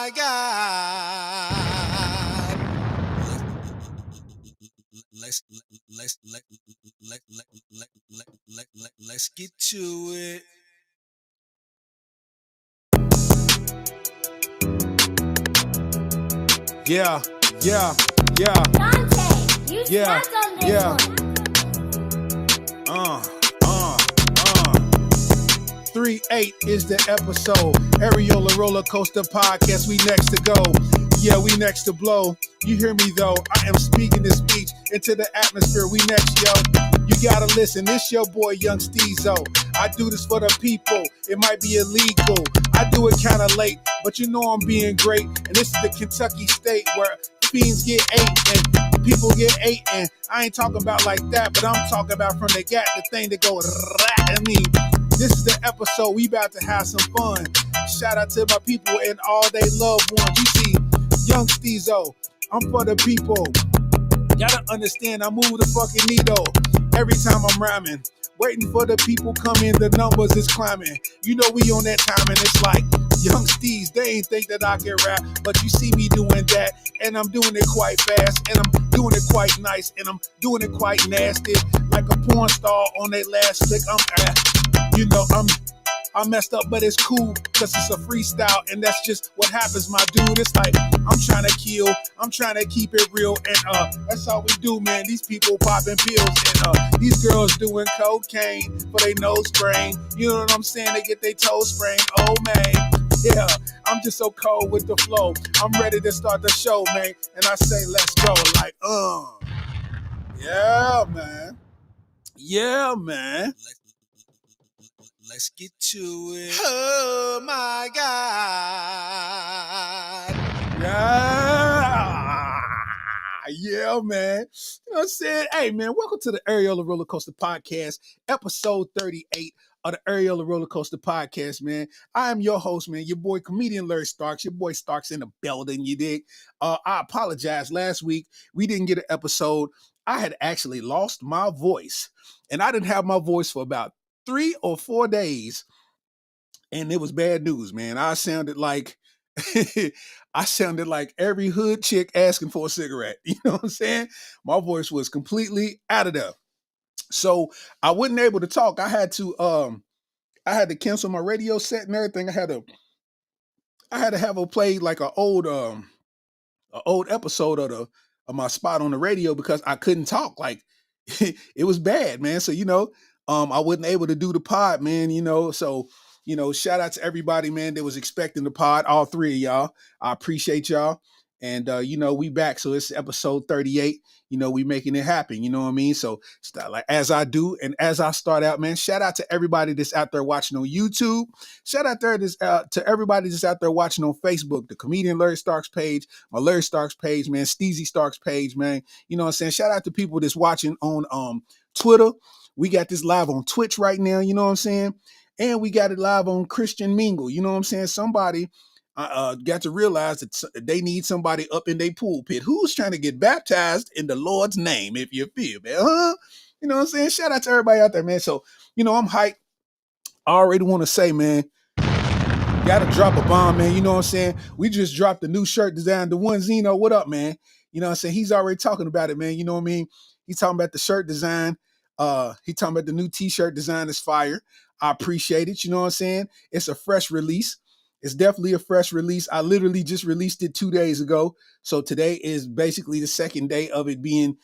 my God. Let's get to it. Yeah. Dante, you Yeah, snapped on this yeah. one. 3-8 is the episode. Areola Rollercoaster podcast. We next to go. Yeah, we next to blow. You hear me though? I am speaking this speech into the atmosphere. We next, yo. You gotta listen. This your boy Young Steezo. I do this for the people. It might be illegal. I do it kind of late, but you know I'm being great. And this is the Kentucky state where fiends get ate and people get ate. And I ain't talking about like that, but I'm talking about from the gat, the thing that go rat. I mean, this is the episode. We about to have some fun. Shout out to my people and all they loved ones. You see, Young Steezo, I'm for the people. Gotta understand, I move the fucking needle every time I'm rhyming. Waiting for the people come in, the numbers is climbing. You know we on that time and it's like, Young Steez, they ain't think that I can rap, but you see me doing that, and I'm doing it quite fast, and I'm doing it quite nice, and I'm doing it quite nasty, like a porn star on their last lick. I messed up, but it's cool, cause it's a freestyle, and that's just what happens, my dude. It's like, I'm trying to kill, I'm trying to keep it real, and that's all we do, man. These people popping pills, and these girls doing cocaine for their nose sprain. You know what I'm saying? They get their toes sprained, oh man. Yeah, I'm just so cold with the flow. I'm ready to start the show, man, and I say, let's go, like, yeah, man. Yeah, man. Let's get to it. Oh my God. Yeah, man. You know what I'm saying? Hey, man, welcome to the Areola Rollercoaster Podcast, episode 38 of the Areola Rollercoaster Podcast, man. I am your host, man, your boy, comedian Larry Starks. Your boy Starks in the building, you dig? I apologize. Last week, we didn't get an episode. I had actually lost my voice, and I didn't have my voice for about 3 or 4 days, and it was bad news, man. I sounded like every hood chick asking for a cigarette. You know what I'm saying? My voice was completely out of there. So I wasn't able to talk. I had to cancel my radio set and everything. I had to have her play like an old episode of my spot on the radio because I couldn't talk. Like it was bad, man. So I wasn't able to do the pod, man. So shout out to everybody, man, that was expecting the pod. All three of y'all, I appreciate y'all. And we back. So it's episode 38. We making it happen. You know what I mean? So like as I do, and as I start out, man, shout out to everybody that's out there watching on YouTube. Shout out there to everybody that's out there watching on Facebook, the comedian Larry Starks page, my Larry Starks page, man, Steezy Starks page, man. You know what I'm saying? Shout out to people that's watching on Twitter. We got this live on Twitch right now, you know what I'm saying? And we got it live on Christian Mingle, you know what I'm saying? Somebody got to realize that they need somebody up in their pulpit who's trying to get baptized in the Lord's name, if you feel, man. You know what I'm saying? Shout out to everybody out there, man. So, I'm hyped. I already want to say, man, gotta drop a bomb, man. You know what I'm saying? We just dropped a new shirt design. The one Zeno, what up, man? You know what I'm saying? He's already talking about it, man. You know what I mean? He's talking about the shirt design. He talking about the new t-shirt design is fire. I appreciate it. You know what I'm saying? It's a fresh release. It's definitely a fresh release. I literally just released it 2 days ago. So today is basically the second day of it being,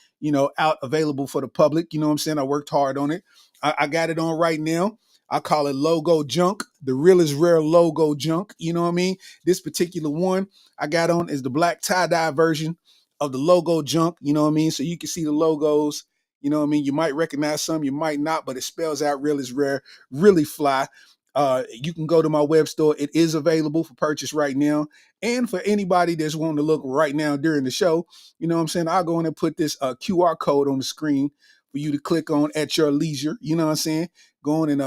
out available for the public. You know what I'm saying? I worked hard on it. I got it on right now. I call it logo junk, the realest rare logo junk. You know what I mean? This particular one I got on is the black tie-dye version of the logo junk. You know what I mean? So you can see the logos. You know what I mean? You might recognize some, you might not, but it spells out real is rare, really fly. You can go to my web store. It is available for purchase right now. And for anybody that's wanting to look right now during the show, you know what I'm saying? I'll go in and put this QR code on the screen for you to click on at your leisure. You know what I'm saying? Go on and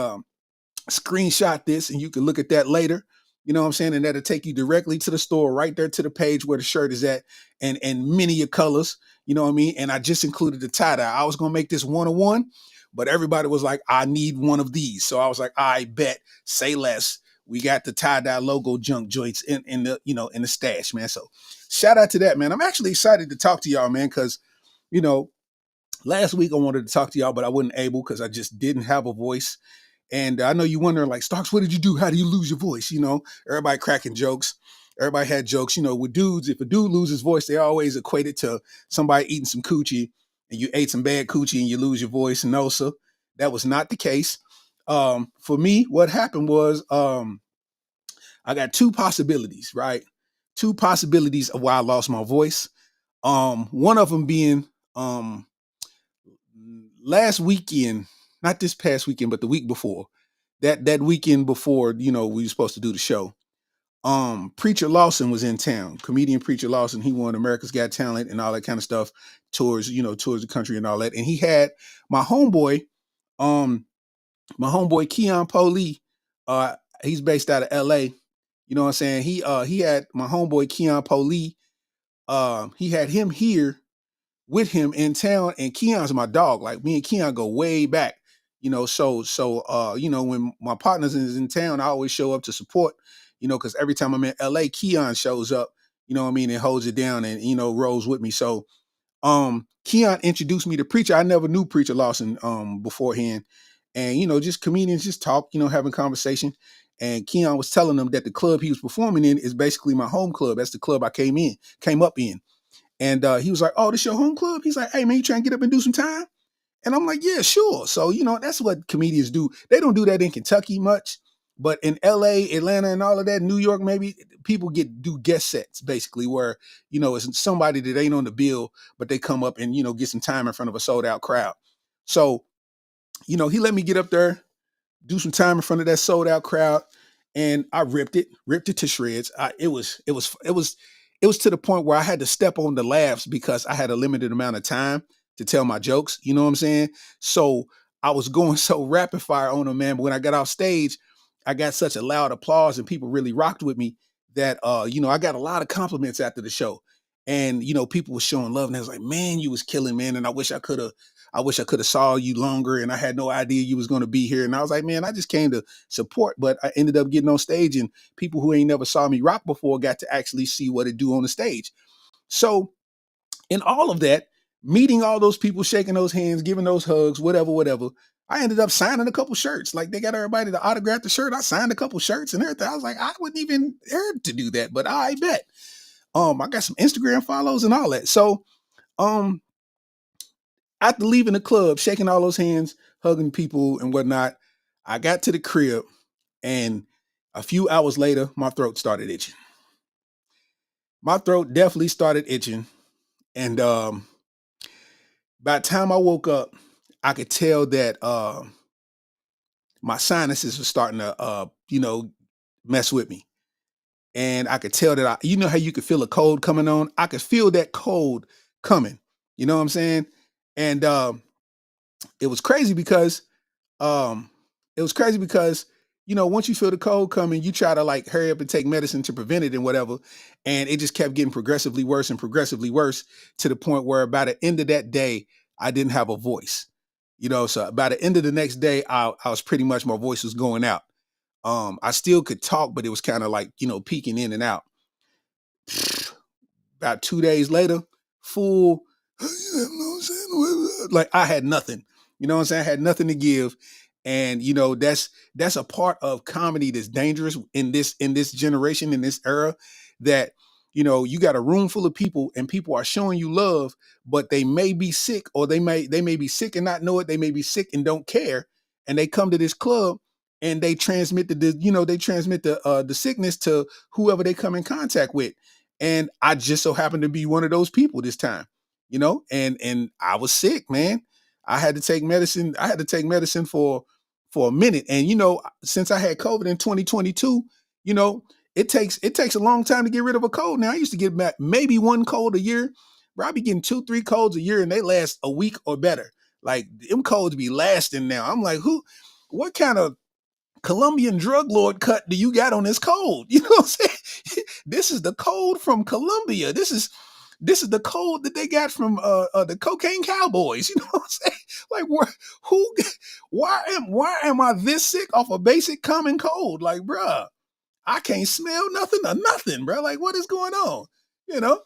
screenshot this and you can look at that later. You know what I'm saying? And that'll take you directly to the store, right there to the page where the shirt is at, and many of colors. You know what I mean? And I just included the tie-dye. I was going to make this 1-on-1, but everybody was like, I need one of these. So I was like, I bet, say less. we got the tie-dye logo junk joints in the, in the stash, man. So shout out to that, man. I'm actually excited to talk to y'all, man, because, you know, last week I wanted to talk to y'all, but I wasn't able because I just didn't have a voice. And I know you wondering, like, Starks, what did you do? How do you lose your voice? Everybody cracking jokes. Everybody had jokes, with dudes. If a dude loses his voice, they always equate it to somebody eating some coochie and you ate some bad coochie and you lose your voice. No, sir, that was not the case. For me, what happened was I got two possibilities, right? Two possibilities of why I lost my voice. One of them being last weekend, not this past weekend, but the week before. That weekend before, we were supposed to do the show. Preacher Lawson was in town. Comedian Preacher Lawson, he won America's Got Talent and all that kind of stuff, tours the country and all that. And he had my homeboy, Keon Polee. He's based out of LA. You know what I'm saying? He had my homeboy Keon Polee. He had him here with him in town, and Keon's my dog. Like, me and Keon go way back. When my partners is in town, I always show up to support, because every time I'm in LA, Keon shows up, and holds it down and, rolls with me. So Keon introduced me to Preacher. I never knew Preacher Lawson beforehand. And, just comedians just talk, having conversation. And Keon was telling them that the club he was performing in is basically my home club. That's the club I came up in. And he was like, "Oh, this your home club?" He's like, "Hey, man, you trying to get up and do some time?" And I'm like, "Yeah, sure." So, that's what comedians do. They don't do that in Kentucky much, but in LA, Atlanta, and all of that, New York, maybe people do guest sets basically where, it's somebody that ain't on the bill, but they come up and, get some time in front of a sold out crowd. So, he let me get up there, do some time in front of that sold out crowd, and I ripped it to shreds. It was to the point where I had to step on the laughs because I had a limited amount of time to tell my jokes. You know what I'm saying? So I was going so rapid fire on them, man. But when I got off stage, I got such a loud applause and people really rocked with me that I got a lot of compliments after the show. And people were showing love, and I was like, "Man, you was killing, man." And I wish I could have saw you longer, and I had no idea you was going to be here. And I was like, "Man, I just came to support," but I ended up getting on stage, and people who ain't never saw me rock before got to actually see what it do on the stage. So in all of that, meeting all those people, shaking those hands, giving those hugs, whatever, I ended up signing a couple shirts. Like, they got everybody to autograph the shirt. I signed a couple shirts and everything. I was like, I wouldn't even dare to do that, but I bet. I got some Instagram follows and all that. So, after leaving the club, shaking all those hands, hugging people and whatnot, I got to the crib, and a few hours later, my throat started itching. My throat definitely started itching. And by the time I woke up, I could tell that my sinuses were starting to, mess with me. And I could tell that you know how you could feel a cold coming on? I could feel that cold coming. You know what I'm saying? And it was crazy because um once you feel the cold coming, you try to, like, hurry up and take medicine to prevent it and whatever. And it just kept getting progressively worse and progressively worse to the point where by the end of that day, I didn't have a voice. So by the end of the next day, I was pretty much, my voice was going out. I still could talk, but it was kind of like, peeking in and out. About 2 days later, full, like, I had nothing. You know what I'm saying? I had nothing to give. And that's a part of comedy that's dangerous in this generation, in this era, that you got a room full of people and people are showing you love, but they may be sick, or they may be sick and not know it. They may be sick and don't care. And they come to this club and they transmit the sickness to whoever they come in contact with. And I just so happened to be one of those people this time, and I was sick, man. I had to take medicine. I had to take medicine for a minute. And since I had COVID in 2022, it takes a long time to get rid of a cold. Now, I used to get maybe one cold a year, but I be getting 2-3 colds a year, and they last a week or better. Like, them colds be lasting now. I'm like, what kind of Colombian drug lord cut do you got on this cold? You know what I'm saying? This is the cold from Colombia. This is the code that they got from the Cocaine Cowboys. You know what I'm saying? Like, who? Why am I this sick off a basic common cold? Like, bruh. I can't smell nothing or nothing, bro. Like, what is going on? You know?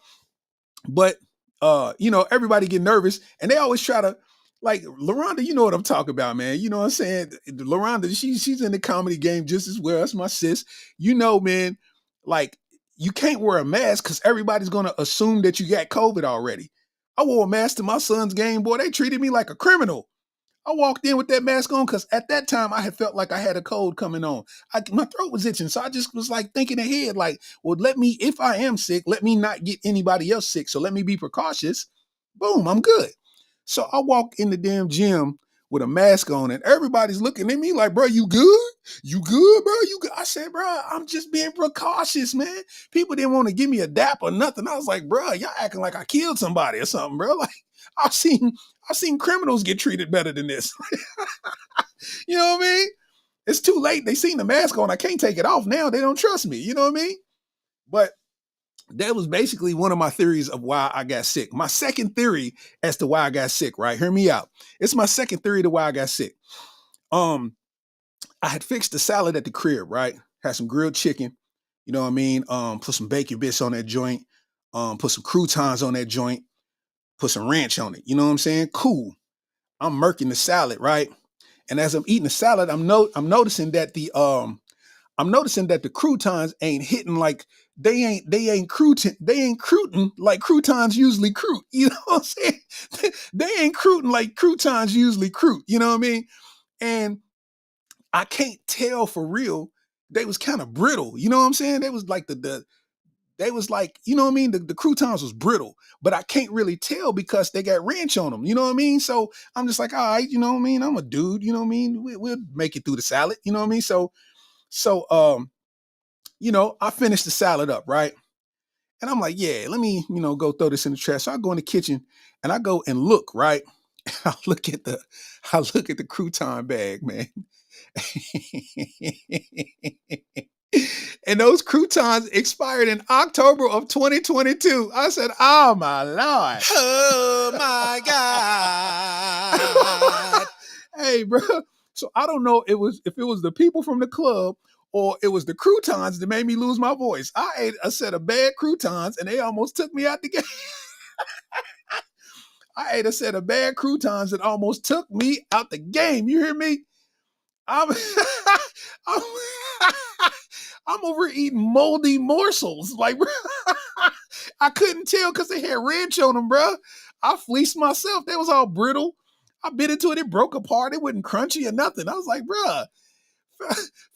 But everybody get nervous and they always try to like LaRonda, you know what I'm talking about, man. You know what I'm saying? LaRonda, she's in the comedy game just as well as my sis. You know, man, like you can't wear a mask because everybody's gonna assume that you got COVID already. I wore a mask to my son's game, boy. They treated me like a criminal. I walked in with that mask on because at that time I had felt like I had a cold coming on. My throat was itching. So I just was like thinking ahead, like, well, let me, if I am sick, let me not get anybody else sick. So let me be precautious. Boom, I'm good. So I walk in the damn gym with a mask on and everybody's looking at me like, bro, you good? You good, bro? You good? I said, bro, I'm just being precautious, man. People didn't want to give me a dap or nothing. I was like, bro, y'all acting like I killed somebody or something, bro. Like I've seen criminals get treated better than this. You know what I mean? It's too late. They seen the mask on. I can't take it off now. They don't trust me. You know what I mean? But that was basically one of my theories of why I got sick. My second theory as to why I got sick, right? Hear me out. It's my second theory to why I got sick. I had fixed the salad at the crib, right? Had some grilled chicken. You know what I mean? Put some bacon bits on that joint. Put some croutons on that joint. Put some ranch on it. You know what I'm saying? Cool. I'm murking the salad, right? And as I'm eating the salad, I'm noticing that the croutons ain't hitting like they ain't crouting like croutons usually crout. You know what I'm saying? They ain't crouting like croutons usually crout. You know what I mean? And I can't tell for real. They was kind of brittle. You know what I'm saying? They was like they was like, you know what I mean? The croutons was brittle, but I can't really tell because they got ranch on them. You know what I mean? So I'm just like, all right, you know what I mean? I'm a dude, you know what I mean? We'll make it through the salad. You know what I mean? So I finished the salad up, right? And I'm like, yeah, let me, go throw this in the trash. So I go in the kitchen and I go and look, right? I look at the crouton bag, man. And those croutons expired in October of 2022. I said, oh my Lord. Oh my God. Hey, bro. So I don't know if it was the people from the club or it was the croutons that made me lose my voice. I ate a set of bad croutons and they almost took me out the game. I ate a set of bad croutons that almost took me out the game. You hear me? I'm, I'm, I'm over eating moldy morsels. Like, I couldn't tell because they had ranch on them, bro. I fleeced myself. They was all brittle. I bit into it. It broke apart. It wasn't crunchy or nothing. I was like, bro,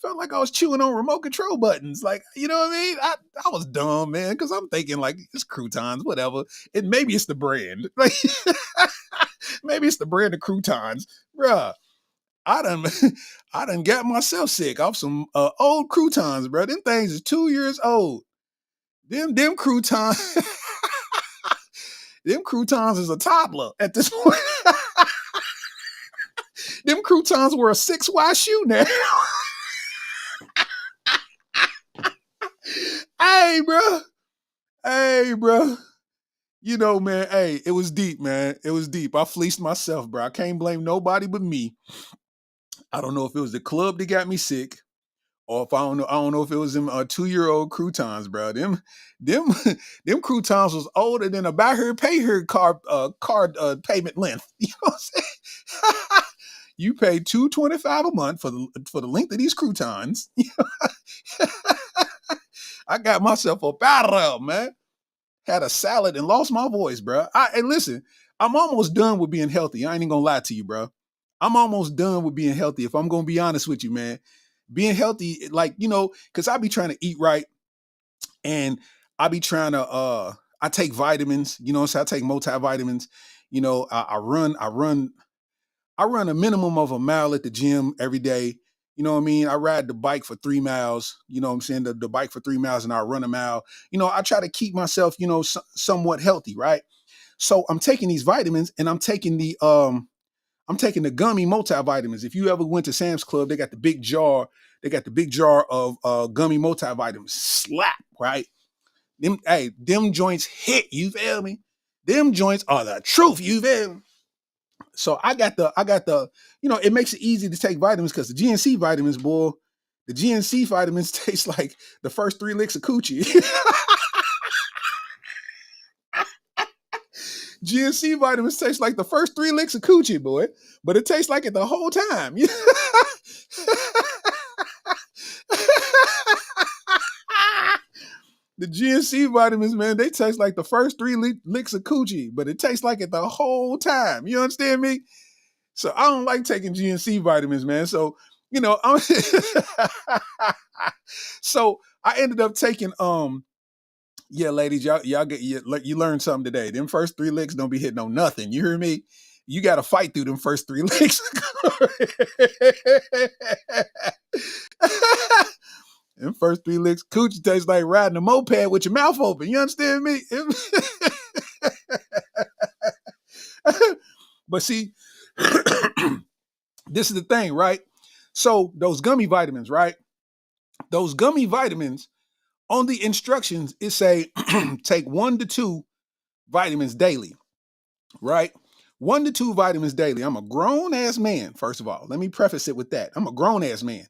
felt like I was chewing on remote control buttons. Like, you know what I mean? I was dumb, man, because I'm thinking like it's croutons, whatever. And maybe it's the brand. Like, maybe it's the brand of croutons, bruh. I done, I done got myself sick off some old croutons, bro. Them things is 2 years old. Them croutons, them croutons is a toddler at this point. Them croutons were a 6Y shoe now. Hey, bro. Hey, bro. You know, man. Hey, it was deep, man. It was deep. I fleeced myself, bro. I can't blame nobody but me. I don't know if it was the club that got me sick, or if I don't know if it was them 2-year-old croutons, bro. Them, them croutons was older than a buy her pay her card payment length. You know what I'm saying? You pay $225 a month for the length of these croutons. I got myself up out of there, man. Had a salad and lost my voice, bro. And listen, I'm almost done with being healthy. I ain't even gonna lie to you, bro. I'm almost done with being healthy. If I'm gonna be honest with you, man, being healthy, like, because I be trying to eat right and I be trying to I take vitamins, so I take multivitamins. I run a minimum of a mile at the gym every day. You know what I mean? I ride the bike for 3 miles. You know what I'm saying? The bike for 3 miles and I run a mile. I try to keep myself, somewhat healthy, right? So I'm taking these vitamins and I'm taking the gummy multivitamins. If you ever went to Sam's Club, they got the big jar. They got the big jar of gummy multivitamins. Slap, right? Them joints hit. You feel me? Them joints are the truth. You feel me? So I got the, it makes it easy to take vitamins because the GNC vitamins, boy, The GNC vitamins taste like the first 3 licks of coochie. GNC vitamins taste like the first 3 licks of coochie, boy, but it tastes like it the whole time. The GNC vitamins, man, they taste like the first 3 licks of coochie, but it tastes like it the whole time. You understand me? So I don't like taking GNC vitamins, man. So, I'm so I ended up taking yeah, ladies, y'all get you learned something today. Them first 3 licks don't be hitting on nothing. You hear me? You got to fight through them first 3 licks. Them first 3 licks, coochie tastes like riding a moped with your mouth open. You understand me? But see, this is the thing, right? So those gummy vitamins, right? Those gummy vitamins, on the instructions, it say take 1 to 2 vitamins daily, right? 1 to 2 vitamins daily. I'm a grown ass man, first of all. Let me preface it with that. I'm a grown ass man.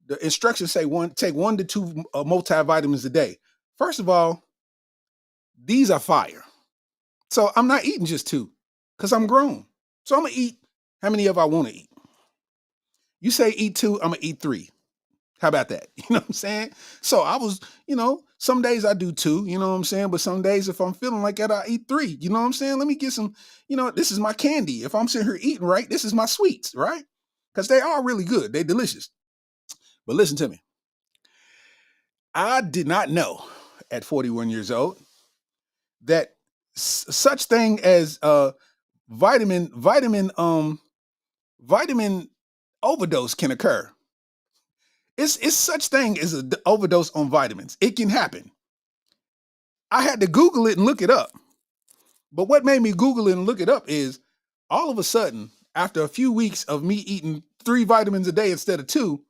The instructions say take 1 to 2 multivitamins a day. First of all, these are fire. So I'm not eating just 2 because I'm grown. So I'm going to eat how many of I want to eat. You say eat 2, I'm going to eat 3. How about that? You know what I'm saying? So I was, some days I do 2, you know what I'm saying? But some days if I'm feeling like that, I eat 3. You know what I'm saying? Let me get some, this is my candy. If I'm sitting here eating right, this is my sweets, right? Because they are really good. They're delicious. But listen to me. I did not know at 41 years old that such thing as vitamin overdose can occur. It's such thing as an overdose on vitamins. It can happen. I had to Google it and look it up. But what made me Google it and look it up is all of a sudden, after a few weeks of me eating 3 vitamins a day instead of 2,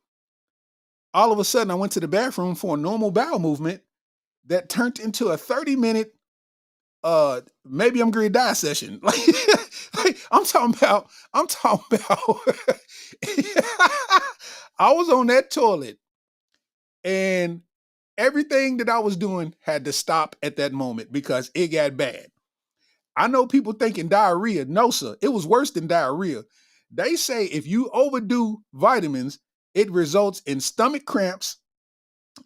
all of a sudden I went to the bathroom for a normal bowel movement that turned into a 30-minute maybe I'm going to die session. Like I'm talking about I was on that toilet and everything that I was doing had to stop at that moment because it got bad. I know people thinking diarrhea. No, sir. It was worse than diarrhea. They say if you overdo vitamins, it results in stomach cramps.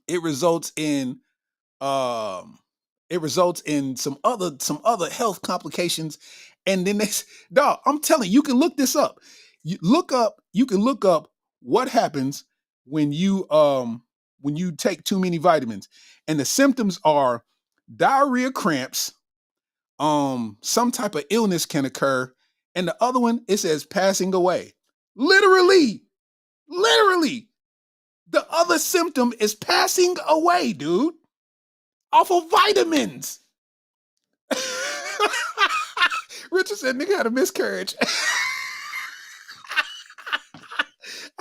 It results in some other health complications. And then dog, I'm telling you, you can look this up. You can look up what happens when you take too many vitamins. And the symptoms are diarrhea, cramps, some type of illness can occur, and the other one, it says passing away. Literally, the other symptom is passing away, dude, off of vitamins. Richard said, nigga had a miscarriage.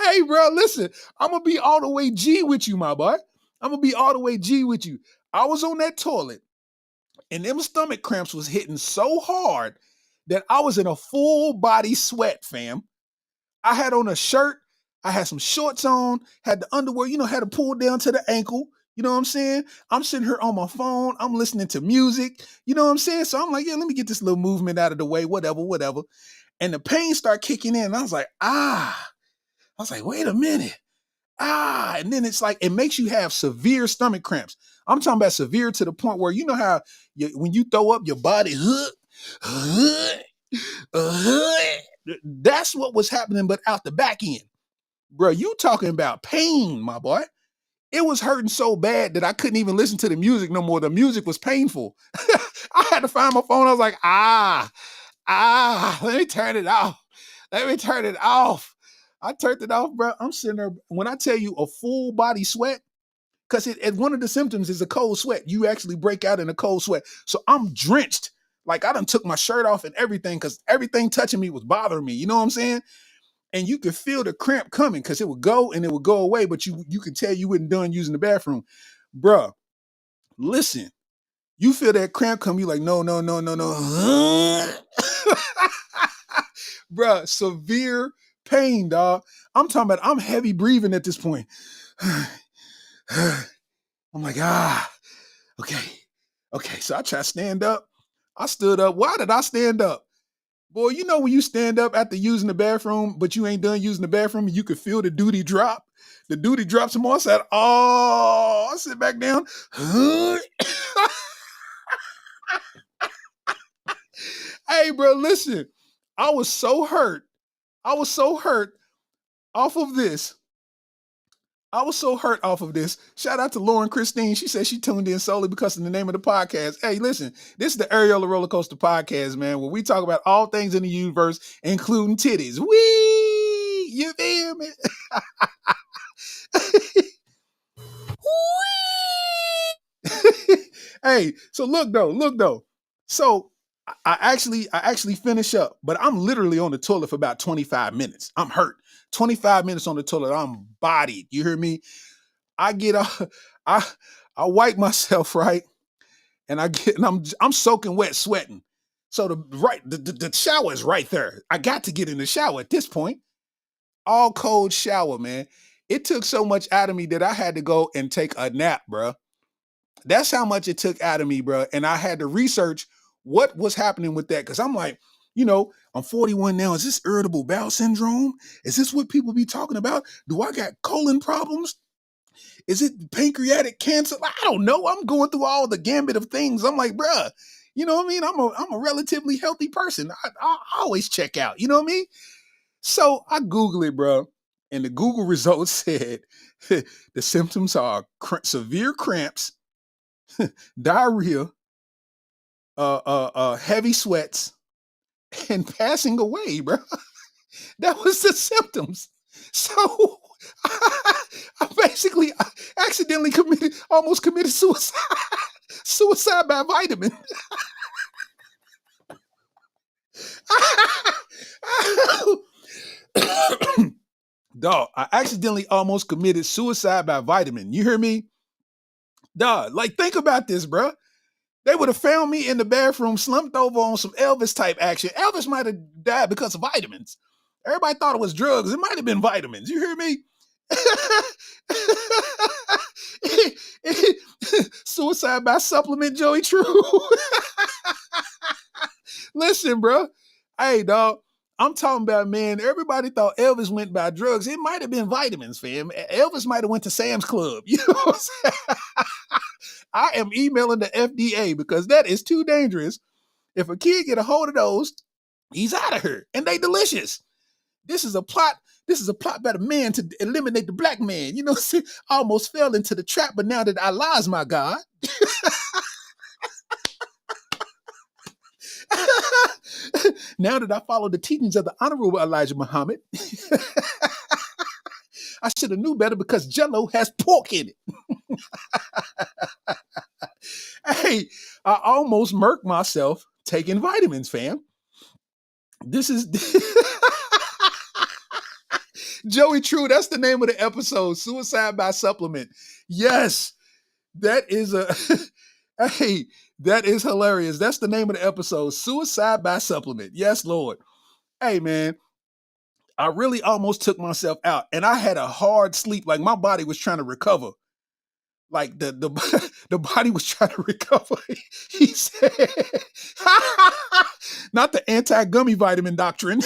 Hey, bro, listen, I'm going to be all the way G with you, my boy. I'm going to be all the way G with you. I was on that toilet, and them stomach cramps was hitting so hard that I was in a full body sweat, fam. I had on a shirt. I had some shorts on, had the underwear, had to pull down to the ankle. You know what I'm saying? I'm sitting here on my phone. I'm listening to music. You know what I'm saying? So I'm like, yeah, let me get this little movement out of the way, whatever. And the pain started kicking in. And I was like, wait a minute. And then it's like, it makes you have severe stomach cramps. I'm talking about severe to the point where, you know how when you throw up your body, that's what was happening, but out the back end. Bro, you talking about pain, my boy. It was hurting so bad that I couldn't even listen to the music no more. The music was painful. I had to find my phone. I was like, let me turn it off. I turned it off, bro. I'm sitting there. When I tell you a full body sweat, because one of the symptoms is a cold sweat. You actually break out in a cold sweat. So I'm drenched. Like I done took my shirt off and everything because everything touching me was bothering me. You know what I'm saying? And you could feel the cramp coming because it would go and it would go away, but you could tell you wasn't done using the bathroom. Bruh, listen, you feel that cramp come, you like, no. Bruh, severe pain, dog. I'm talking about I'm heavy breathing at this point. I'm like, okay. Okay, so I try to stand up. I stood up. Why did I stand up? Boy, you know when you stand up after using the bathroom, but you ain't done using the bathroom, you could feel the duty drop. The duty drops some more. I said, oh, I sit back down. Hey, bro, listen. I was so hurt. I was so hurt off of this. I was so hurt off of this. Shout out to Lauren Christine. She said she tuned in solely because of the name of the podcast. Hey, listen, this is the Areola Rollercoaster podcast, man, where we talk about all things in the universe, including titties. Wee! You feel me? Hey, so look though. So I actually finish up, but I'm literally on the toilet for about 25 minutes. I'm hurt. 25 minutes on the toilet. I'm bodied. You hear me? I get I I wipe myself, right? And I'm soaking wet, sweating. So the shower is right there. I got to get in the shower at this point. All cold shower, man. It took so much out of me that I had to go and take a nap, bro. That's how much it took out of me, bro. And I had to research what was happening with that. Cause I'm like, I'm 41 now. Is this irritable bowel syndrome? Is this what people be talking about? Do I got colon problems? Is it pancreatic cancer? I don't know. I'm going through all the gambit of things. I'm like, bruh, you know what I mean? I'm a relatively healthy person. I always check out. You know what I mean? So I Google it, bro. And the Google results said the symptoms are severe cramps, diarrhea, heavy sweats, and passing away, bro. That was the symptoms. So I basically accidentally almost committed suicide. Suicide by vitamin. Dog, I accidentally almost committed suicide by vitamin. You hear me? Dog, like think about this, bro. They would have found me in the bathroom, slumped over on some Elvis type action. Elvis might have died because of vitamins. Everybody thought it was drugs. It might have been vitamins. You hear me? Suicide by supplement, Joey True. Listen, bro. Hey, dog. I'm talking about, man, everybody thought Elvis went by drugs. It might have been vitamins, fam. Elvis might have went to Sam's Club. You know what I'm saying? I am emailing the FDA because that is too dangerous. If a kid get a hold of those, he's out of here. And they delicious. This is a plot. This is a plot by the man to eliminate the black man. You know, see, I almost fell into the trap, but now that Allah is my God. Now that I follow the teachings of the Honorable Elijah Muhammad, I should have knew better because Jello has pork in it. Hey, I almost murked myself taking vitamins, fam. This is Joey True. That's the name of the episode. Suicide by supplement. Yes, that is hey, that is hilarious. That's the name of the episode. Suicide by supplement. Yes, Lord. Hey, man. I really almost took myself out, and I had a hard sleep. Like my body was trying to recover. Like the the body was trying to recover. He said, not the anti-gummy vitamin doctrine.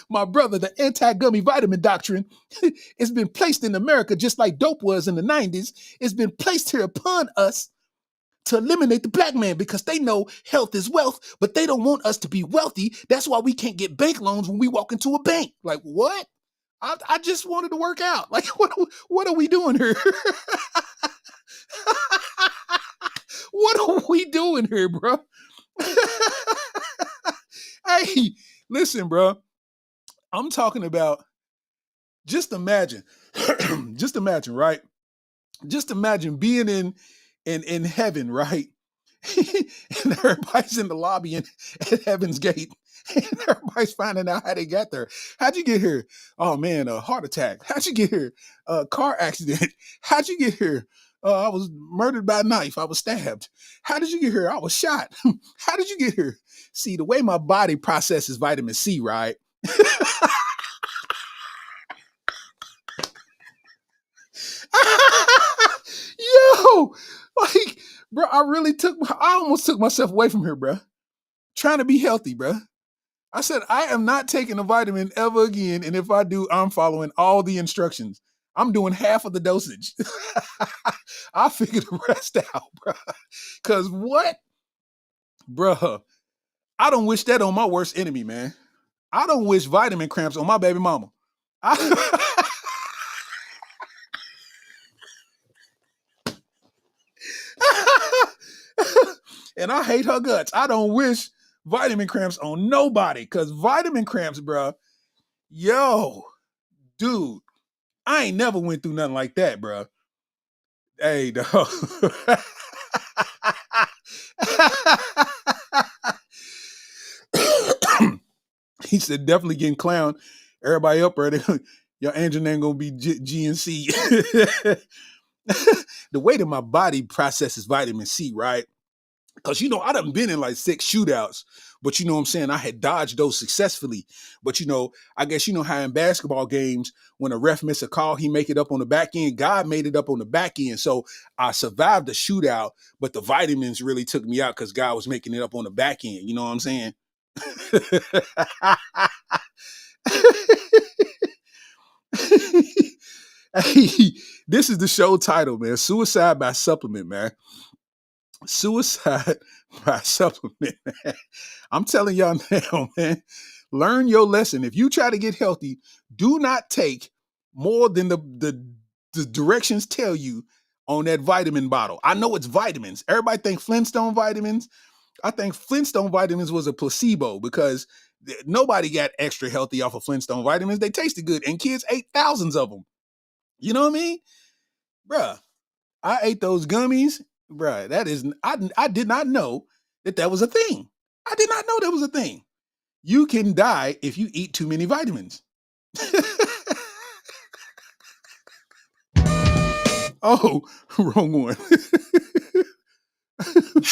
My brother, the anti-gummy vitamin doctrine has been placed in America just like dope was in the 90s. It's been placed here upon us to eliminate the black man because they know health is wealth, but they don't want us to be wealthy. That's why we can't get bank loans when we walk into a bank. Like, what? I just wanted to work out. Like, what are we doing here? What are we doing here, bro? Hey, listen, bro. I'm talking about, just imagine, right? Just imagine being in heaven, right? And everybody's in the lobby at Heaven's Gate. And everybody's finding out how they got there. How'd you get here? Oh man, a heart attack. How'd you get here? A car accident. How'd you get here? I was murdered by a knife. I was stabbed. How did you get here? I was shot. How did you get here? See, the way my body processes vitamin C, right? Yo, like, bro, I almost took myself away from here, bro. Trying to be healthy, bro. I said, I am not taking a vitamin ever again. And if I do, I'm following all the instructions. I'm doing half of the dosage. I figured the rest out, bro. Cause what? Bruh, I don't wish that on my worst enemy, man. I don't wish vitamin cramps on my baby mama. I, and I hate her guts. I don't wish vitamin cramps on nobody because vitamin cramps, bro. Yo, dude, I ain't never went through nothing like that, bro. Hey, dog. He said, definitely getting clown. Everybody up there, your engine ain't gonna be GNC. The way that my body processes vitamin C, right? Because, I done been in like 6 shootouts, but you know what I'm saying? I had dodged those successfully. But, I guess how in basketball games, when a ref miss a call, he make it up on the back end. God made it up on the back end. So I survived the shootout, but the vitamins really took me out because God was making it up on the back end. You know what I'm saying? Hey, this is the show title, man. Suicide by supplement, man. Suicide by supplement, man. I'm telling y'all now, man. Learn your lesson. If you try to get healthy, do not take more than the directions tell you on that vitamin bottle. I know it's vitamins. Everybody think Flintstone vitamins. I think Flintstone vitamins was a placebo because nobody got extra healthy off of Flintstone vitamins. They tasted good, and kids ate thousands of them. You know what I mean? Bruh, I ate those gummies. Bruh, I did not know that was a thing. I did not know that was a thing. You can die if you eat too many vitamins. Oh, wrong one.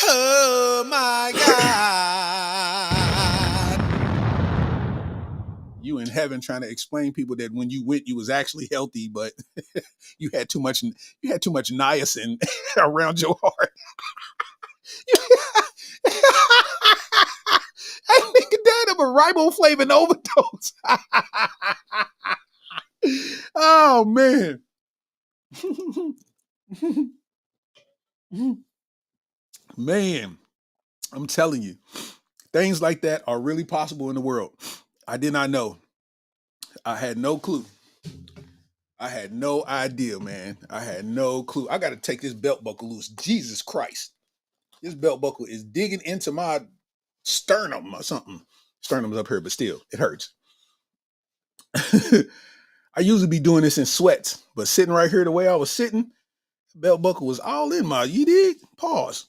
Oh my God. You in heaven trying to explain people that when you went, you was actually healthy, but you had too much niacin around your heart. That nigga died of a riboflavin overdose. Oh man. Man, I'm telling you, things like that are really possible in the world. I did not know. I had no clue. I had no idea, man. I had no clue. I got to take this belt buckle loose. Jesus Christ. This belt buckle is digging into my sternum or something. Sternum's up here, but still, it hurts. I usually be doing this in sweats, but sitting right here the way I was sitting, belt buckle was all in my, you dig? Pause.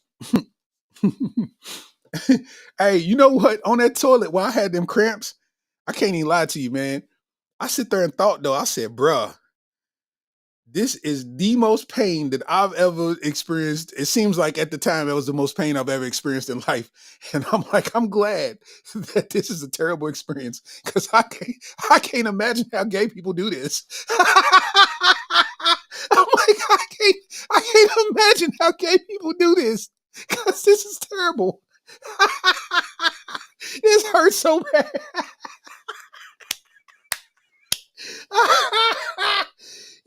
Hey, you know what? On that toilet while I had them cramps, I can't even lie to you, man. I sit there and thought though, I said, bruh, this is the most pain that I've ever experienced. It seems like at the time it was the most pain I've ever experienced in life. And I'm like, I'm glad that this is a terrible experience because I can't imagine how gay people do this. I'm like, I can't imagine how gay people do this because this is terrible. This hurts so bad.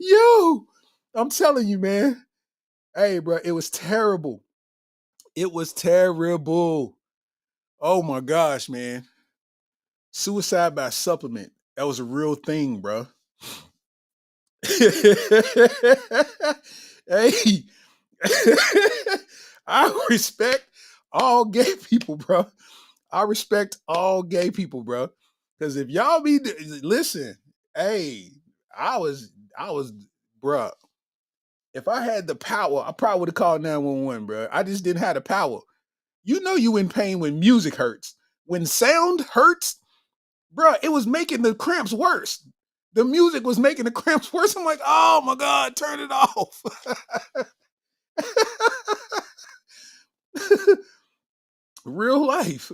Yo, I'm telling you, man. Hey, bro, it was terrible. It was terrible. Oh my gosh, man. Suicide by supplement. That was a real thing, bro. Hey, I respect all gay people, bro. I respect all gay people, bro. Because if y'all listen, hey, I was, bro. If I had the power, I probably would have called 911, bro. I just didn't have the power. You know you in pain when music hurts. When sound hurts, bro, it was making the cramps worse. The music was making the cramps worse. I'm like, oh my God, turn it off. Real life.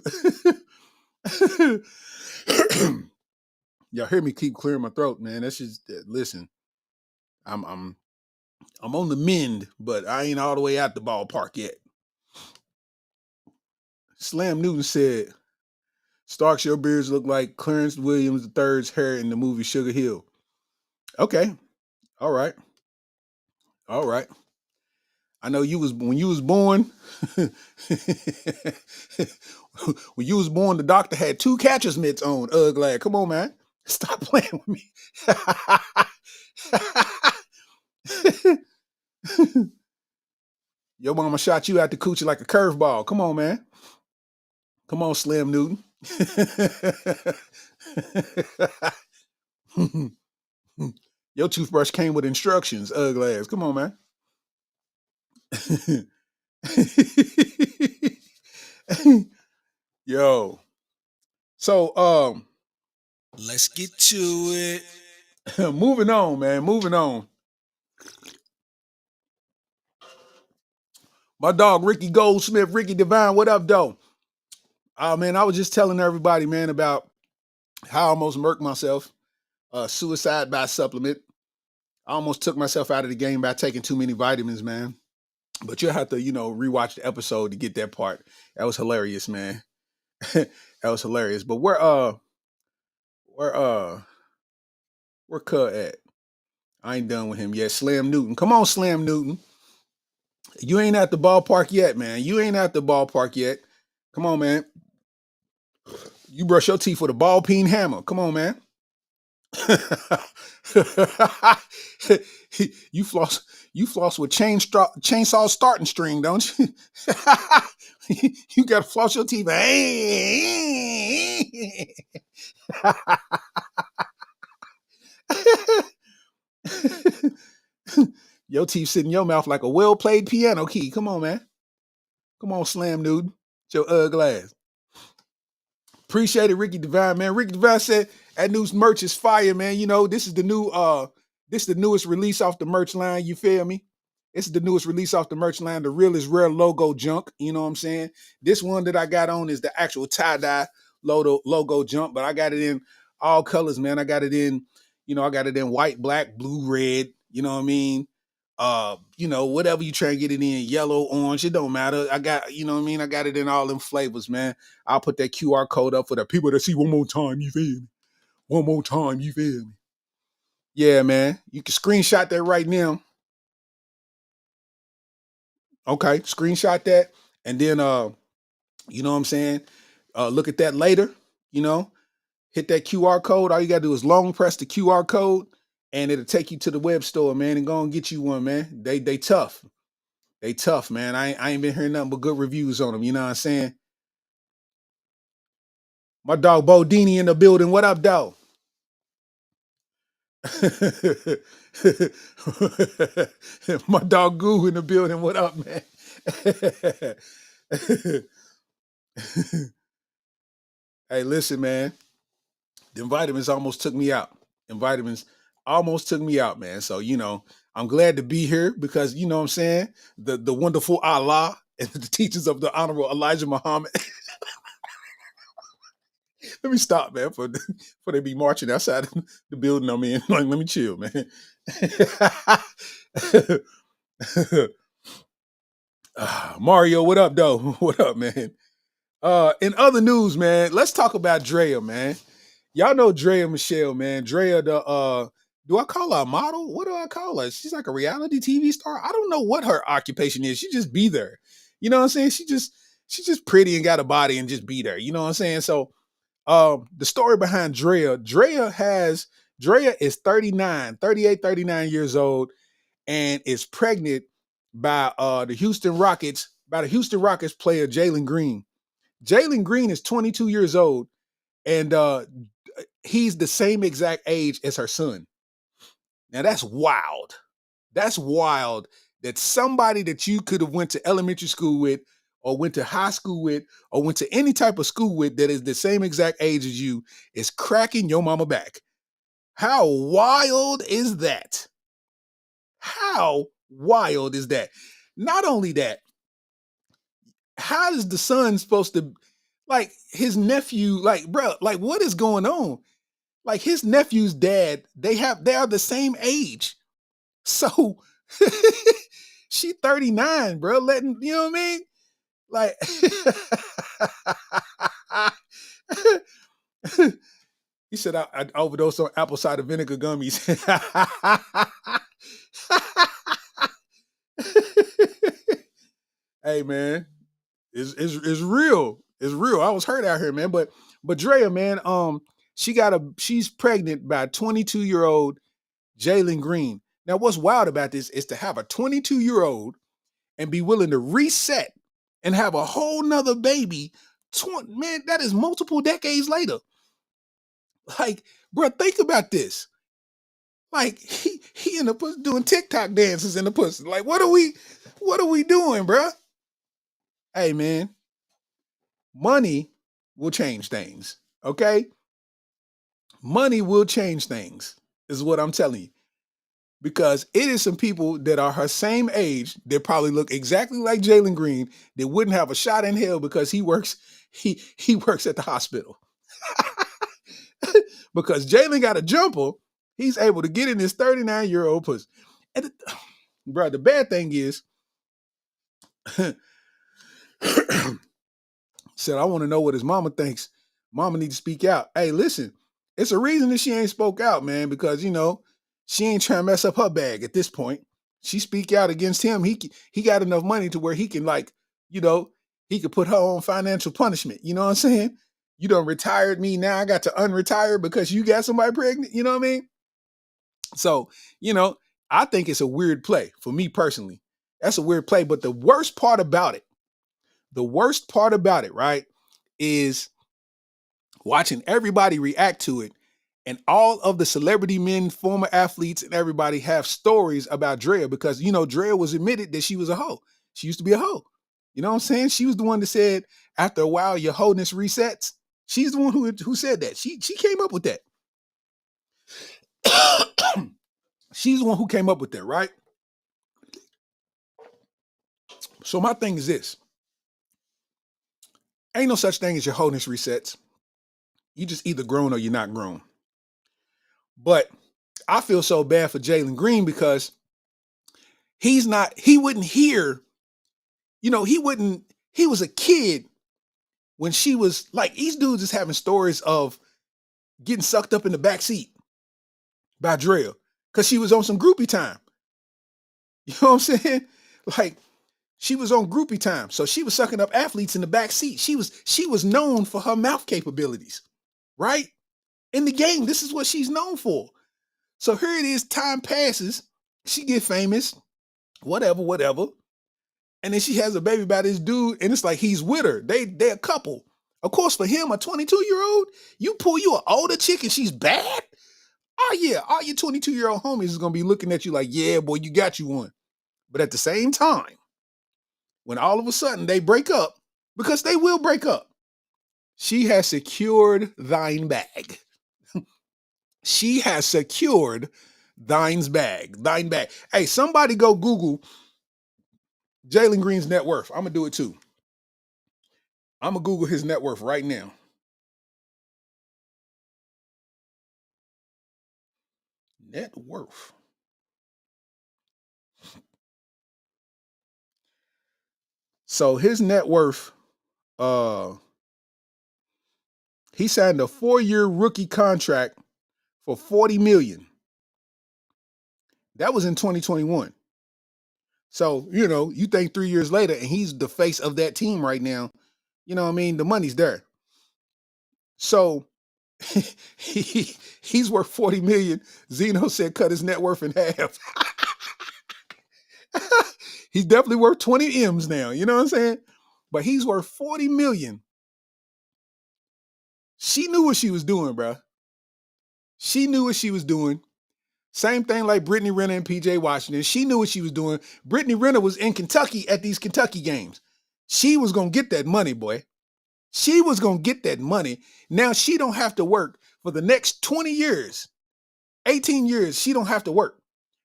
Y'all hear me keep clearing my throat, man. That's just listen. I'm on the mend, but I ain't all the way out the ballpark yet. Slam Newton said, Starks, your beards look like Clarence Williams III's hair in the movie Sugar Hill. Okay. All right. All right. I know you was when you was born. When you was born, the doctor had 2 catcher's mitts on. Glad. Come on, man. Stop playing with me. Your mama shot you out the coochie like a curveball. Come on, man. Come on, Slim Newton. Your toothbrush came with instructions, ugly ass. Come on, man. Yo. So Let's get to it. moving on, man. Moving on. My dog Ricky Goldsmith, Ricky Divine, what up, though? Man, I was just telling everybody, man, about how I almost murked myself. Suicide by supplement. I almost took myself out of the game by taking too many vitamins, man. But you'll have to, rewatch the episode to get that part. That was hilarious, man. That was hilarious. But where Cud at? I ain't done with him yet. Slam Newton. Come on, Slam Newton. You ain't at the ballpark yet, man. You ain't at the ballpark yet. Come on, man. You brush your teeth with a ball peen hammer. Come on, man. you floss with chainsaw starting string, don't you? You gotta floss your teeth. Your teeth sit in your mouth like a well-played piano key. Come on, man. Come on, Slam Dude. Your ugly ass. Appreciate it, Ricky Divine, man. Ricky Divine said that new merch is fire, man. This is the newest release off the merch line. You feel me? This is the newest release off the merch line. The real is rare logo junk. You know what I'm saying? This one that I got on is the actual tie-dye logo junk, but I got it in all colors, man. I got it in, I got it in white, black, blue, red. You know what I mean? Whatever you try and get it in, yellow, orange, it don't matter. I got, I got it in all them flavors, man. I'll put that QR code up for the people to see one more time, you feel me? One more time, you feel me? Yeah, man. You can screenshot that right now. Okay, screenshot that. And then you know what I'm saying? Look at that later, hit that QR code. All you gotta do is long press the QR code and it'll take you to the web store, man, and go and get you one, man. They tough. They tough, man. I ain't been hearing nothing but good reviews on them. You know what I'm saying? My dog Bodini in the building. What up, dog? My dog Goo in the building. What up, man? Hey, listen, man. Them vitamins almost took me out. Them vitamins almost took me out, man. So, I'm glad to be here because, you know what I'm saying? The wonderful Allah and the teachings of the Honorable Elijah Muhammad. Let me stop, man, for they be marching outside the building I'm in. Like, let me chill, man. Mario, what up, though? What up, man? In other news, man, let's talk about Drea, man. Y'all know Drea Michelle, man. Drea, do I call her a model? What do I call her? She's like a reality TV star. I don't know what her occupation is. She just be there. You know what I'm saying? She's just pretty and got a body and just be there. You know what I'm saying? So the story behind Drea is 38, 39 years old and is pregnant by the Houston Rockets player Jalen Green. Jalen Green is 22 years old and he's the same exact age as her son. Now that's wild. That's wild that somebody that you could have went to elementary school with or went to high school with or went to any type of school with that is the same exact age as you is cracking your mama back. How wild is that? How wild is that? Not only that, how is the son supposed to, like, his nephew, like, bro, like, what is going on? Like, his nephew's dad, they are the same age. So she 39, bro. Letting, you know what I mean? Like, he said, I overdosed on apple cider vinegar gummies. Hey, man, it's real. It's real. I was hurt out here, man. But Drea, man, she's pregnant by a 22-year-old Jalen Green. Now, what's wild about this is to have a 22-year-old and be willing to reset and have a whole nother baby. Man, that is multiple decades later. Like, bro, think about this. Like, he in the pussy doing TikTok dances in the pussy. Like, what are we doing, bro? Hey, man, money will change things. Okay? Money will change things, is what I'm telling you. Because it is some people that are her same age that probably look exactly like Jalen Green that wouldn't have a shot in hell because he works at the hospital. Because Jalen got a jumper, he's able to get in this 39-year-old pussy. And bro, the bad thing is, said, I want to know what his mama thinks. Mama need to speak out. Hey, listen, it's a reason that she ain't spoke out, man, because, she ain't trying to mess up her bag at this point. She speak out against him. He got enough money to where he can, like, he could put her on financial punishment. You know what I'm saying? You done retired me. Now I got to unretire because you got somebody pregnant. You know what I mean? So, I think it's a weird play for me personally. That's a weird play. But the worst part about it, right, is watching everybody react to it. And all of the celebrity men, former athletes, and everybody have stories about Drea because, Drea was admitted that she was a hoe. She used to be a hoe. You know what I'm saying? She was the one that said, after a while, your wholeness resets. She's the one who said that. She came up with that. She's the one who came up with that, right? So my thing is this. Ain't no such thing as your wholeness resets. You just either grown or you're not grown. But I feel so bad for Jalen Green because he wouldn't hear, he was a kid when she was like, these dudes is having stories of getting sucked up in the back seat by Drea because she was on some groupie time. You know what I'm saying? Like, she was on groupie time. So she was sucking up athletes in the back seat. She was known for her mouth capabilities, right? In the game, this is what she's known for. So here it is, time passes, she get famous, whatever. And then she has a baby by this dude, and it's like he's with her. They're a couple. Of course, for him, a 22-year-old, you pull you an older chick and she's bad? Oh yeah, all your 22-year-old homies is gonna be looking at you like, yeah, boy, you got you one. But at the same time, when all of a sudden they break up, because they will break up, she has secured thine bag. She has secured thine bag. Hey, somebody go Google Jalen Green's net worth. I'm gonna do it too. I'm gonna Google his net worth right now. Net worth. So his net worth, he signed a 4-year rookie contract for $40 million. That was in 2021. So, you think 3 years later, and he's the face of that team right now, you know what I mean? The money's there. So he's worth 40 million. Zeno said cut his net worth in half. He's definitely worth 20 M's now. You know what I'm saying? But he's worth 40 million. She knew what she was doing, bro. She knew what she was doing. Same thing like Brittany Renner and PJ Washington. She knew what she was doing. Brittany Renner was in Kentucky at these Kentucky games. She was going to get that money, boy. She was going to get that money. Now she don't have to work for the next 20 years, 18 years. She don't have to work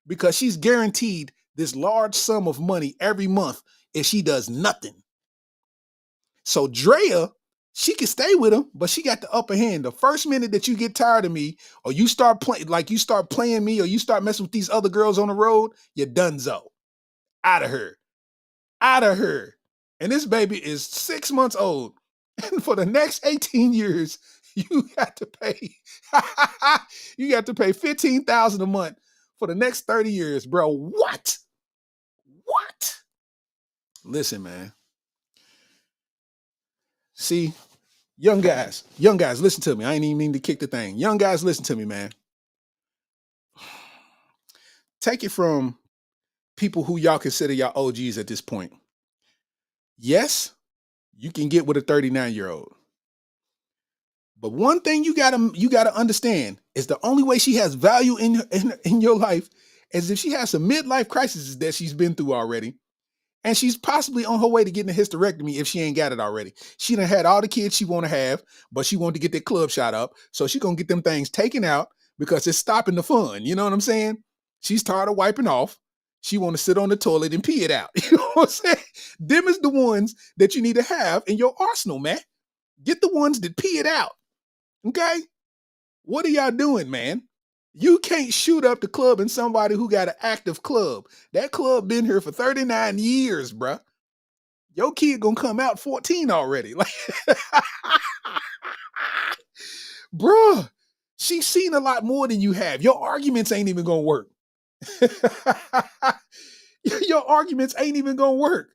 because she's guaranteed this large sum of money every month if she does nothing. So Drea, she can stay with him, but she got the upper hand. The first minute that you get tired of me, or you start playing, like you start playing me, or you start messing with these other girls on the road, you're donezo. Out of her. Out of her. And this baby is 6 months old. And for the next 18 years, you got to pay, you got to pay $15,000 a month for the next 30 years, bro. What? What? Listen, man. See, young guys, listen to me. I ain't even mean to kick the thing. Young guys, listen to me, man. Take it from people who y'all consider y'all OGs at this point. Yes, you can get with a 39-year-old. But one thing you gotta understand is the only way she has value in your life is if she has some midlife crises that she's been through already. And she's possibly on her way to getting a hysterectomy if she ain't got it already. She done had all the kids she want to have, but she wanted to get that club shot up. So she gonna get them things taken out because it's stopping the fun. You know what I'm saying? She's tired of wiping off. She want to sit on the toilet and pee it out. You know what I'm saying? Them is the ones that you need to have in your arsenal, man. Get the ones that pee it out. Okay? What are y'all doing, man? You can't shoot up the club in somebody who got an active club. That club been here for 39 years, bruh. Your kid gonna come out 14 already. Like, bruh, she's seen a lot more than you have. Your arguments ain't even gonna work. Your arguments ain't even gonna work.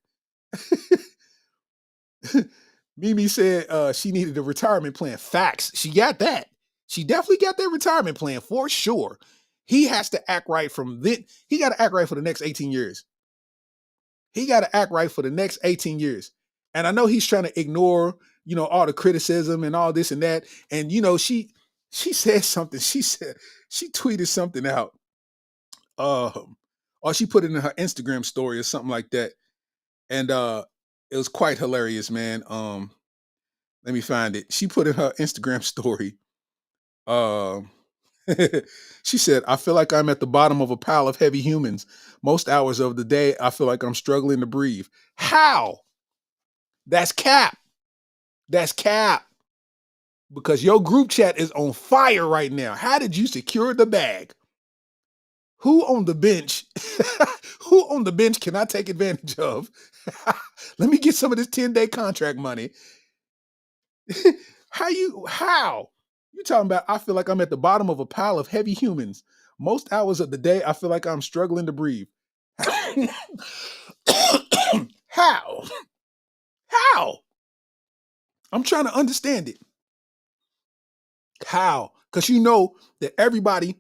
Mimi said she needed a retirement plan. Facts. She got that. She definitely got that retirement plan for sure. He has to act right from then. He got to act right for the next 18 years. He got to act right for the next 18 years. And I know he's trying to ignore, all the criticism and all this and that. And she said something. She tweeted something out. Or she put it in her Instagram story or something like that. And it was quite hilarious, man. Let me find it. She put in her Instagram story. She said, I feel like I'm at the bottom of a pile of heavy humans. Most hours of the day, I feel like I'm struggling to breathe. How? That's cap. That's cap. Because your group chat is on fire right now. How did you secure the bag? Who on the bench? Who on the bench can I take advantage of? Let me get some of this 10-day contract money. How? You talking about, I feel like I'm at the bottom of a pile of heavy humans. Most hours of the day, I feel like I'm struggling to breathe. How? How? I'm trying to understand it. How? Because you know that everybody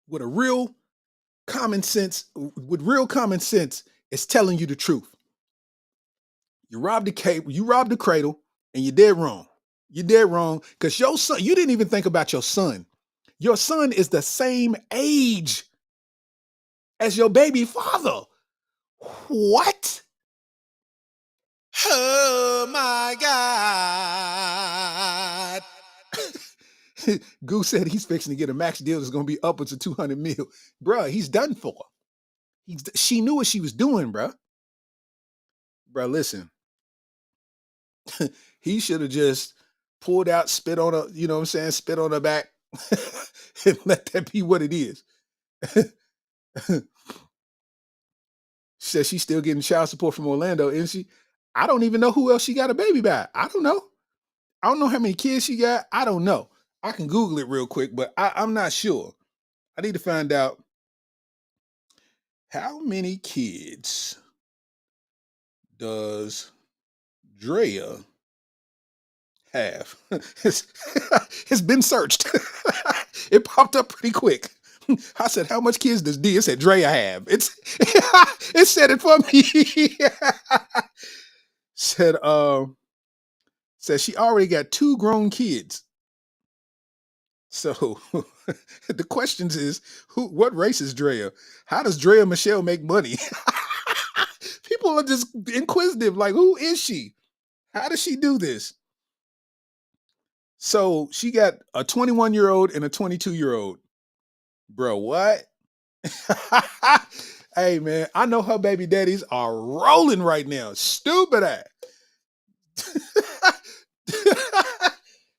with real common sense is telling you the truth. You robbed the cradle, and you're dead wrong. You're dead wrong because your son, you didn't even think about your son. Your son is the same age as your baby father. What? Oh my God. Goose said he's fixing to get a max deal that's going to be upwards of 200 mil. Bruh, he's done for. She knew what she was doing, bruh. Bruh, listen. He should have just pulled out, spit on her, you know what I'm saying, spit on her back, and let that be what it is. Says she's still getting child support from Orlando, isn't she? I don't even know who else she got a baby by. I don't know. I don't know how many kids she got. I don't know. I can Google it real quick, but I'm not sure. I need to find out how many kids does Drea have? It's been searched. It popped up pretty quick. I said, how much kids does D? It said Drea have. It said it for me. Said she already got 2 grown kids. So the questions is what race is Drea? How does Drea Michelle make money? People are just inquisitive, like, who is she? How does she do this? So she got a 21-year-old and a 22-year-old. Bro, what? Hey man, I know her baby daddies are rolling right now. Stupid ass.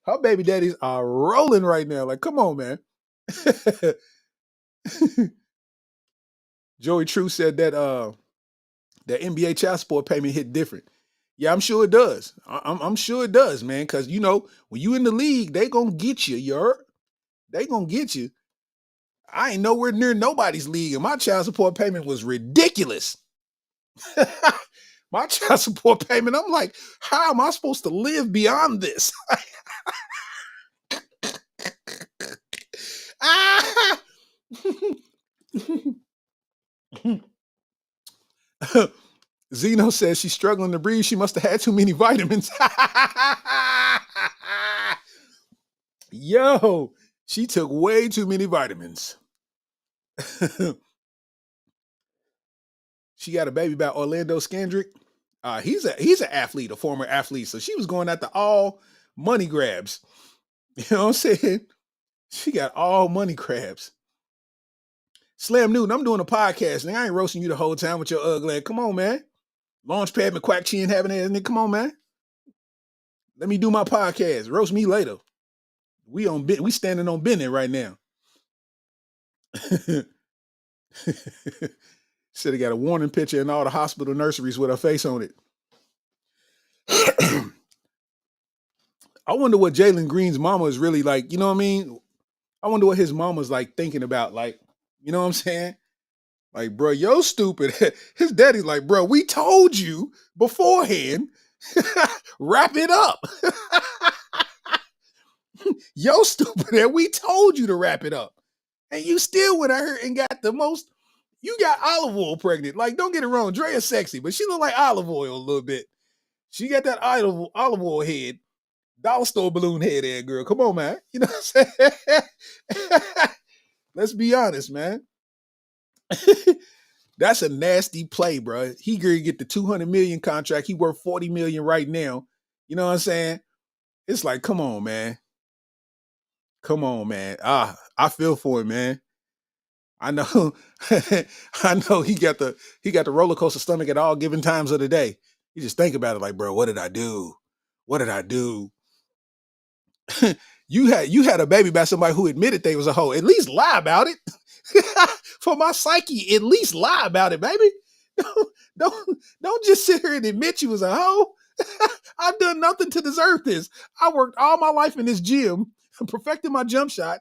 Her baby daddies are rolling right now. Like, come on, man. Joey True said that that NBA child support payment hit different. Yeah, I'm sure it does. I'm sure it does, man. Because you know, when you in the league, they gonna get you. You heard? They gonna get you. I ain't nowhere near nobody's league, and my child support payment was ridiculous. My child support payment, I'm like, how am I supposed to live beyond this? Ah! Zeno says she's struggling to breathe. She must have had too many vitamins. Yo, she took way too many vitamins. She got a baby by Orlando Scandrick. He's an athlete, a former athlete. So she was going after all money grabs. You know what I'm saying? She got all money grabs. Slam Newton, I'm doing a podcast, and I ain't roasting you the whole time with your ugly. Come on, man. Launchpad McQuack Chin having ass, nigga. Come on, man. Let me do my podcast. Roast me later. We standing on Bennett right now. Said he got a warning picture in all the hospital nurseries with her face on it. I wonder what Jalen Green's mama is really like. You know what I mean? I wonder what his mama's like thinking about. Like, you know what I'm saying? Like, bro, yo stupid. His daddy's like, bro, we told you beforehand. Wrap it up. Yo stupid. And we told you to wrap it up. And you still went out here and got the most. You got olive oil pregnant. Like, don't get it wrong. Drea's sexy, but she look like olive oil a little bit. She got that olive oil head. Dollar store balloon head there, girl. Come on, man. You know what I'm saying? Let's be honest, man. That's a nasty play, bro. He gonna get the 200 million contract. He worth 40 million right now. You know what I'm saying? It's like, come on, man. Come on, man. I feel for him, man. I know, I know he got the roller coaster stomach at all given times of the day. You just think about it, like, bro, what did I do? What did I do? You had a baby by somebody who admitted they was a hoe. At least lie about it. For my psyche, at least lie about it, baby. Don't just sit here and admit you was a hoe. I've done nothing to deserve this. I worked all my life in this gym, perfecting my jump shot.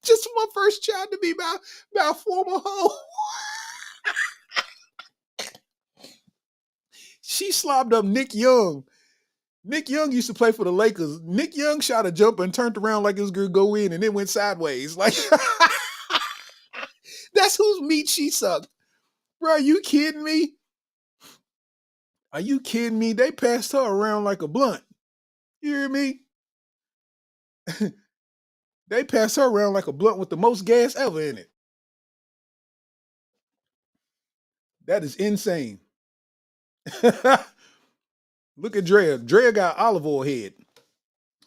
Just for my first child to be by a former hoe. She slobbed up Nick Young. Nick Young used to play for the Lakers. Nick Young shot a jumper and turned around like it was going to go in and it went sideways. Like, that's whose meat she sucked. Bro, are you kidding me? Are you kidding me? They passed her around like a blunt. You hear me? They passed her around like a blunt with the most gas ever in it. That is insane. Look at Drea. Drea got olive oil head.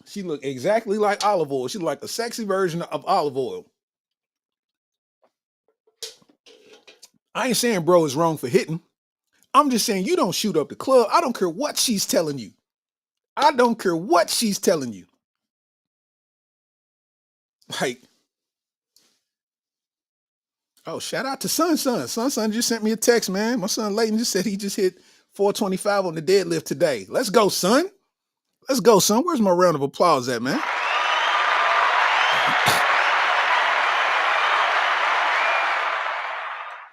She looked exactly like olive oil. She looked like a sexy version of olive oil. I ain't saying bro is wrong for hitting. I'm just saying you don't shoot up the club. I don't care what she's telling you. I don't care what she's telling you. Like, oh, shout out to Son. Son just sent me a text, man. My son Layton just said he just hit 425 on the deadlift today. Let's go, son. Let's go, son. Where's my round of applause at, man?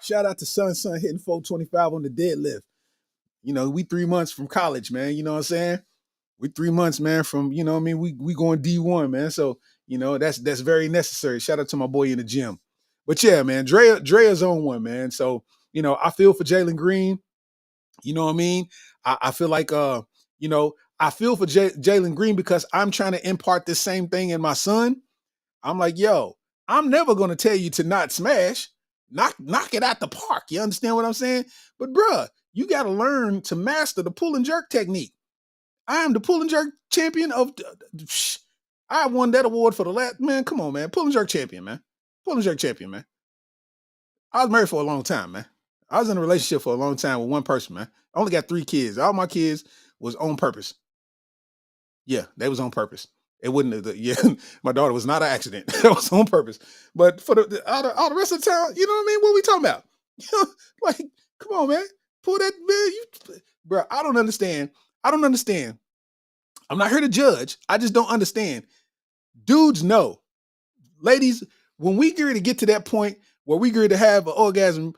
Shout out to Son hitting 425 on the deadlift. You know, we 3 months from college, man. You know what I'm saying? We 3 months, man, from, you know what I mean? We going D1, man. So, you know, that's very necessary. Shout out to my boy in the gym. But yeah, man, Drea's on one, man. So, you know, I feel for Jalen Green. You know what I mean? I feel like, you know, I feel for Jalen Green because I'm trying to impart this same thing in my son. I'm like, yo, I'm never going to tell you to not smash. Knock it out the park. You understand what I'm saying? But bruh, you got to learn to master the pull and jerk technique. I am the pull and jerk champion of. I won that award for the last, man. Come on, man. Pull and jerk champion, man. Pull and jerk champion, man. I was married for a long time, man. I was in a relationship for a long time with one person, man. I only got 3 kids. All my kids was on purpose. Yeah, they was on purpose. It wouldn't have, yeah, my daughter was not an accident. That was on purpose. But for all the rest of the time, you know what I mean? What we talking about? You know, like, come on, man. Pull that, man. Bro, I don't understand. I don't understand. I'm not here to judge. I just don't understand. Dudes know. Ladies, when we get ready to get to that point where we get ready to have an orgasm,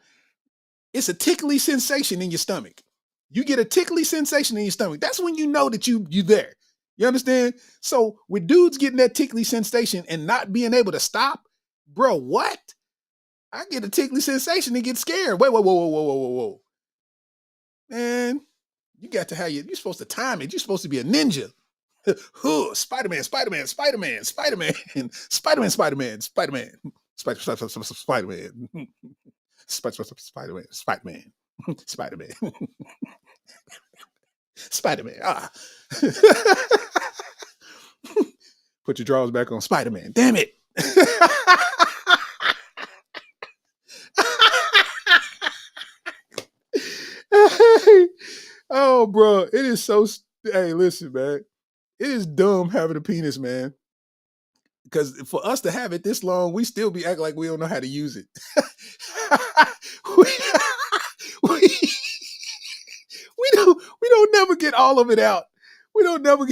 it's a tickly sensation in your stomach. You get a tickly sensation in your stomach. That's when you know that you there. You understand? So with dudes getting that tickly sensation and not being able to stop, bro, what? I get a tickly sensation and get scared. Wait, whoa, whoa, whoa, whoa, whoa, whoa, whoa. Man, you got to have you're supposed to time it. You're supposed to be a ninja. Spider-Man, Spider-Man, Spider-Man, Spider-Man, Spider-Man, Spider-Man, Spider-Man, Spider-Man, Spider-Man, Spider-Man, Spider-Man, Spider-Man. Ah. Put your drawers back on, Spider-Man. Damn it. Oh, bro, it is so. Hey, listen, man. It is dumb having a penis, man. Because for us to have it this long, we still be acting like we don't know how to use it. we, we, we don't never get all of it out. We don't never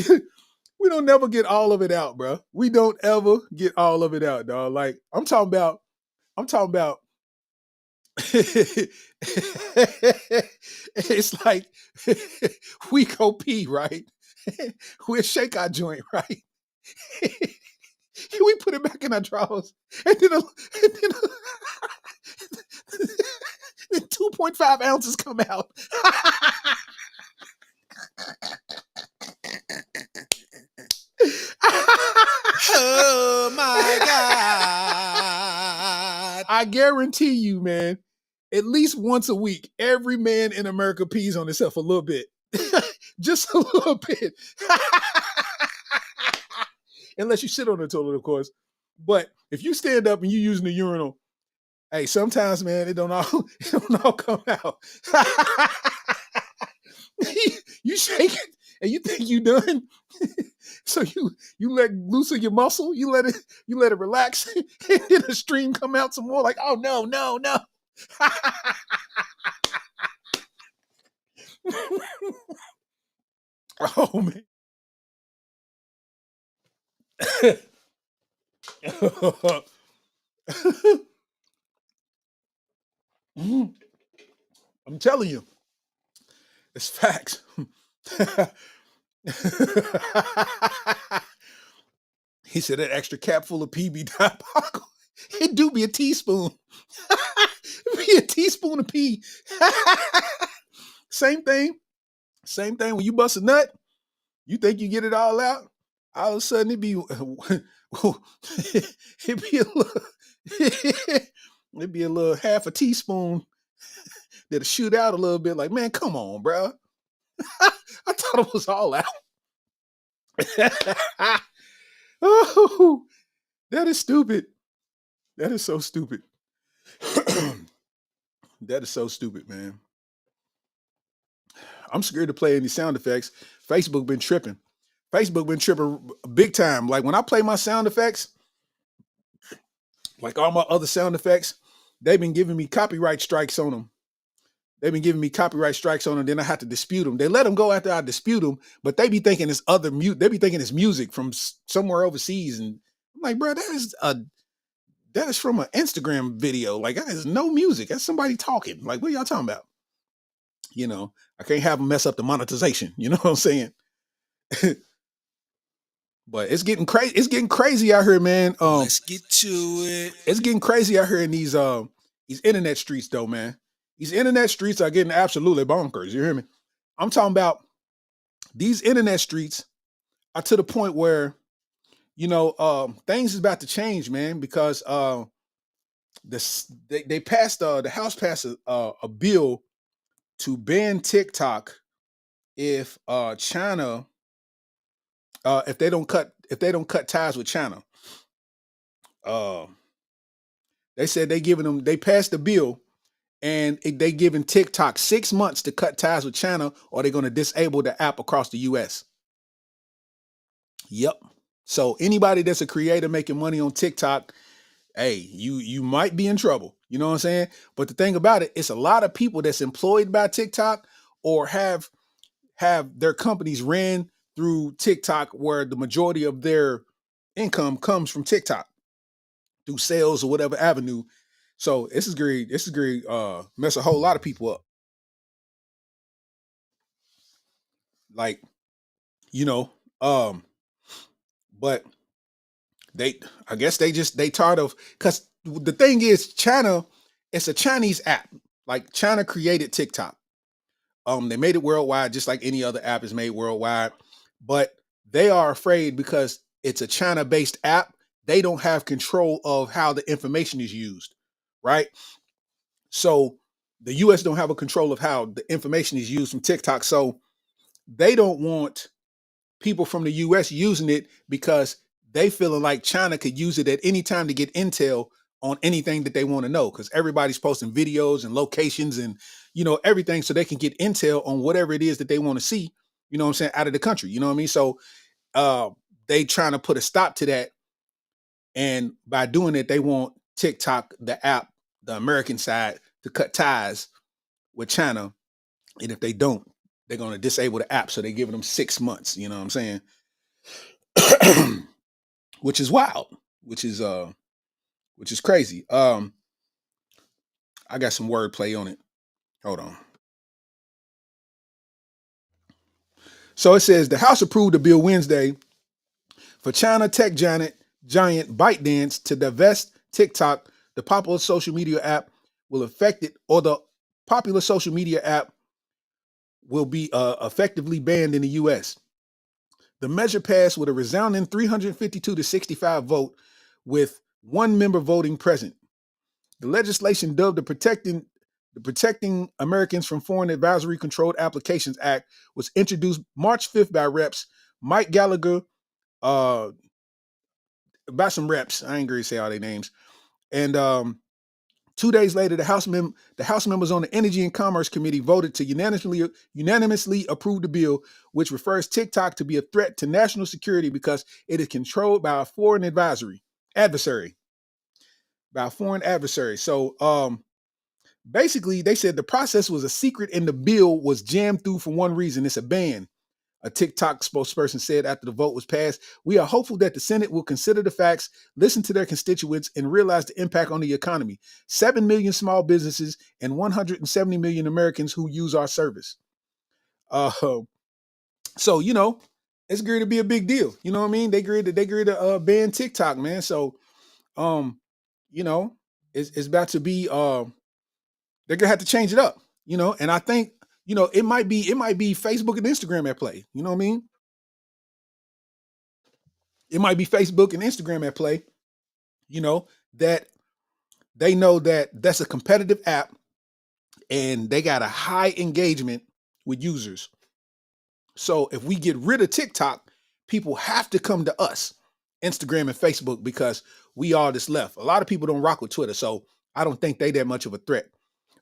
get all of it out, bro. We don't ever get all of it out, dog. Like I'm talking about it's like we go pee, right? We'll shake our joint, right? We put it back in our drawers, and then 2.5 ounces come out. Oh my God. I guarantee you, man, at least once a week, every man in America pees on himself a little bit. Just a little bit. Unless you sit on the toilet, of course. But if you stand up and you using the urinal, hey, sometimes, man, it don't all come out. You shake it and you think you done. So you let loose of your muscle, you let it relax, and then a stream come out some more. Like, oh no, no, no. Oh man. I'm telling you, it's facts. He said that extra cap full of pee be diabolical. It do be a teaspoon. Be a teaspoon of pee. Same thing. Same thing when you bust a nut, you think you get it all out. All of a sudden it'd be it'd be a little half a teaspoon that'll shoot out a little bit. Like, man, come on, bro. I thought it was all out. Oh, that is stupid. That is so stupid. That is so stupid, man. I'm scared to play any sound effects. Facebook been tripping. Facebook been tripping big time. Like when I play my sound effects, like all my other sound effects, they've been giving me copyright strikes on them. They've been giving me copyright strikes on them. Then I have to dispute them. They let them go after I dispute them, but they be thinking it's other mute. They be thinking it's music from somewhere overseas, and I'm like, bro, that is from an Instagram video. Like that is no music. That's somebody talking. Like what y'all talking about? You know, I can't have them mess up the monetization. You know what I'm saying? But it's getting crazy. It's getting crazy out here, man. Let's get to it. It's getting crazy out here in these internet streets, though, man. These internet streets are getting absolutely bonkers. You hear me? I'm talking about these internet streets are to the point where things is about to change, man. Because they passed the House passed a bill to ban TikTok if China if they don't cut ties with China. Uh, They said they passed the bill and they giving TikTok 6 months to cut ties with China, or they're going to disable the app across the US. Yep. So anybody that's a creator making money on TikTok, hey, you might be in trouble. You know what I'm saying? But the thing about it, it's a lot of people that's employed by TikTok or have their companies ran through TikTok, where the majority of their income comes from TikTok through sales or whatever avenue. So this is great. This is great. Mess a whole lot of people up. Like, you know, um, but they, I guess they tired of, because the thing is, China, it's a Chinese app. Like, China created TikTok. They made it worldwide, just like any other app is made worldwide. But they are afraid because it's a China-based app. They don't have control of how the information is used, right? So the US don't have a control of how the information is used from TikTok. So they don't want people from the US using it because they feeling like China could use it at any time to get intel on anything that they want to know, because everybody's posting videos and locations and everything, so they can get intel on whatever it is that they want to see, what I'm saying, out of the country. You know what I mean? So uh they trying to put a stop to that, and by doing it, they want TikTok, the app, the American side, to cut ties with China. And if they don't, they're going to disable the app. So they're giving them 6 months. You know what I'm saying? Which is wild. Which is crazy. I got some wordplay on it. Hold on. So it says the House approved a bill Wednesday for China tech giant ByteDance to divest TikTok, the popular social media app will affect it, or the popular social media app will be effectively banned in the U.S. The measure passed with a resounding 352 to 65 vote, with one member voting present. The legislation, dubbed the Protecting Americans from Foreign Advisory Controlled Applications Act, was introduced March 5th by Reps Mike Gallagher, by some reps. I ain't going to say all their names. And 2 days later, the House members on the Energy and Commerce Committee voted to unanimously approve the bill, which refers TikTok to be a threat to national security because it is controlled by a foreign adversary. So basically, they said the process was a secret and the bill was jammed through for one reason: it's a ban. A TikTok spokesperson said after the vote was passed, "We are hopeful that the Senate will consider the facts, listen to their constituents, and realize the impact on the economy. 7 million small businesses and 170 million Americans who use our service." Uh, so, it's going to be a big deal. You know what I mean? They agreed to ban TikTok, man. So, um, you know, it's about to be, they're going to have to change it up, and I think, it might be Facebook and Instagram at play. You know what I mean? It might be Facebook and Instagram at play, that they know that that's a competitive app and they got a high engagement with users. So if we get rid of TikTok, people have to come to us, Instagram and Facebook, because we are this left. A lot of people don't rock with Twitter, so I don't think they that much of a threat.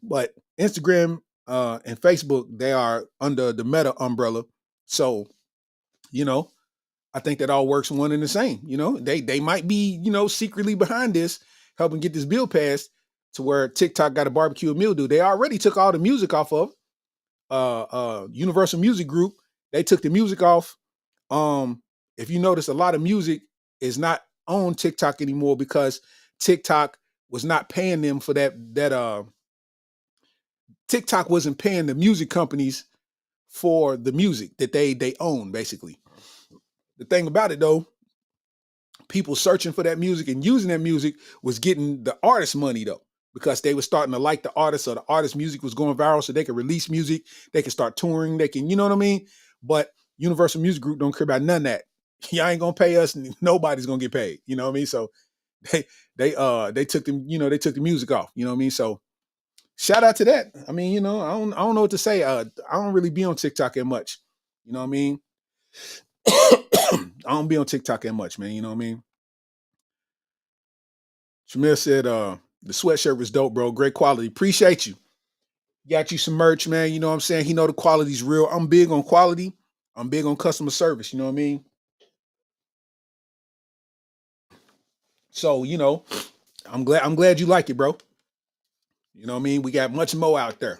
But Instagram and Facebook, they are under the Meta umbrella. So, I think that all works one and the same. They might be, secretly behind this, helping get this bill passed to where TikTok got a barbecue meal do. They already took all the music off of Universal Music Group. They took the music off. If you notice, a lot of music is not on TikTok anymore because TikTok was not paying them for that. TikTok wasn't paying the music companies for the music that they own, basically. The thing about it, though, people searching for that music and using that music was getting the artist money, though, because they were starting to like the artist, so the artist music was going viral, so they could release music, they can start touring, they can, you know what I mean? But Universal Music Group don't care about none of that. Y'all ain't gonna pay us, and nobody's gonna get paid. You know what I mean? So they took them, they took the music off. You know what I mean? So shout out to that. I mean, I don't know what to say. I don't really be on TikTok that much. You know what I mean? I don't be on TikTok that much, man. You know what I mean? Shamir said, The sweatshirt was dope, bro. Great quality. Appreciate you. Got you some merch, man. You know what I'm saying? He know the quality's real. I'm big on quality. I'm big on customer service. You know what I mean? So, I'm glad you like it, bro. You know what I mean? We got much more out there.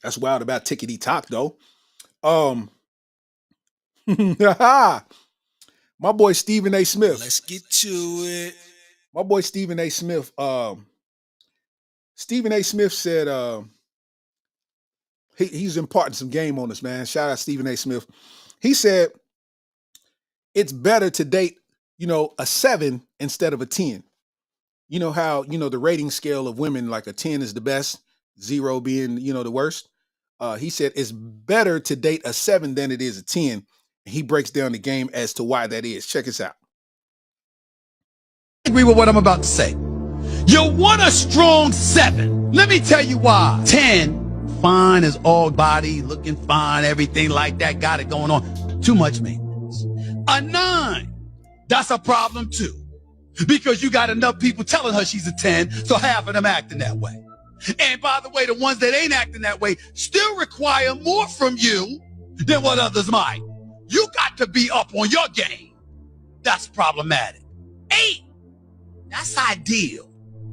That's wild about Tickety Talk, though. Um, my boy Stephen A. Smith. Let's get to it. My boy Stephen A. Smith. Stephen A. Smith said he's imparting some game on us, man. Shout out Stephen A. Smith. He said it's better to date, a 7 instead of a 10. You know how, the rating scale of women, like a 10 is the best, 0 being, the worst. He said it's better to date a 7 than it is a 10. He breaks down the game as to why that is. Check us out. Agree with what I'm about to say. You want a strong 7. Let me tell you why. 10, fine as all body, looking fine, everything like that, got it going on. Too much maintenance. A 9, that's a problem too. Because you got enough people telling her she's a 10, so half of them acting that way. And by the way, the ones that ain't acting that way still require more from you than what others might. You got to be up on your game. That's problematic. 8, that's ideal.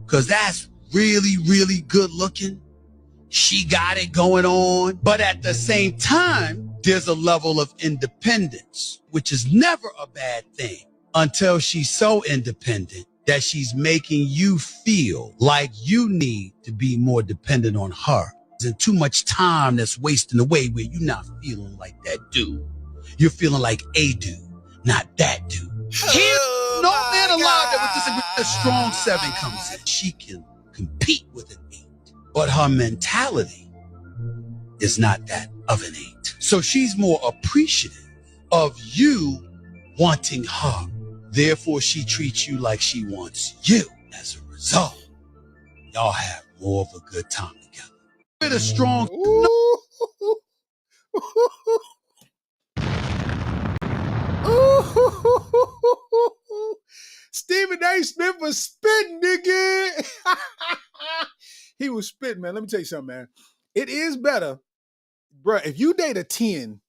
Because that's really, really good looking. She got it going on. But at the same time, there's a level of independence, which is never a bad thing until she's so independent that she's making you feel like you need to be more dependent on her. There's too much time that's wasting away where you're not feeling like that dude. You're feeling like a dude, not that dude. Here, no man alive that would disagree with a strong 7 comes in. She can compete with an 8, but her mentality is not that of an 8. So she's more appreciative of you wanting her. Therefore, she treats you like she wants you. As a result, y'all have more of a good time together. With a strong... Stephen A. Smith was spitting, nigga. He was spitting, man. Let me tell you something, man. It is better, bro. If you date a 10,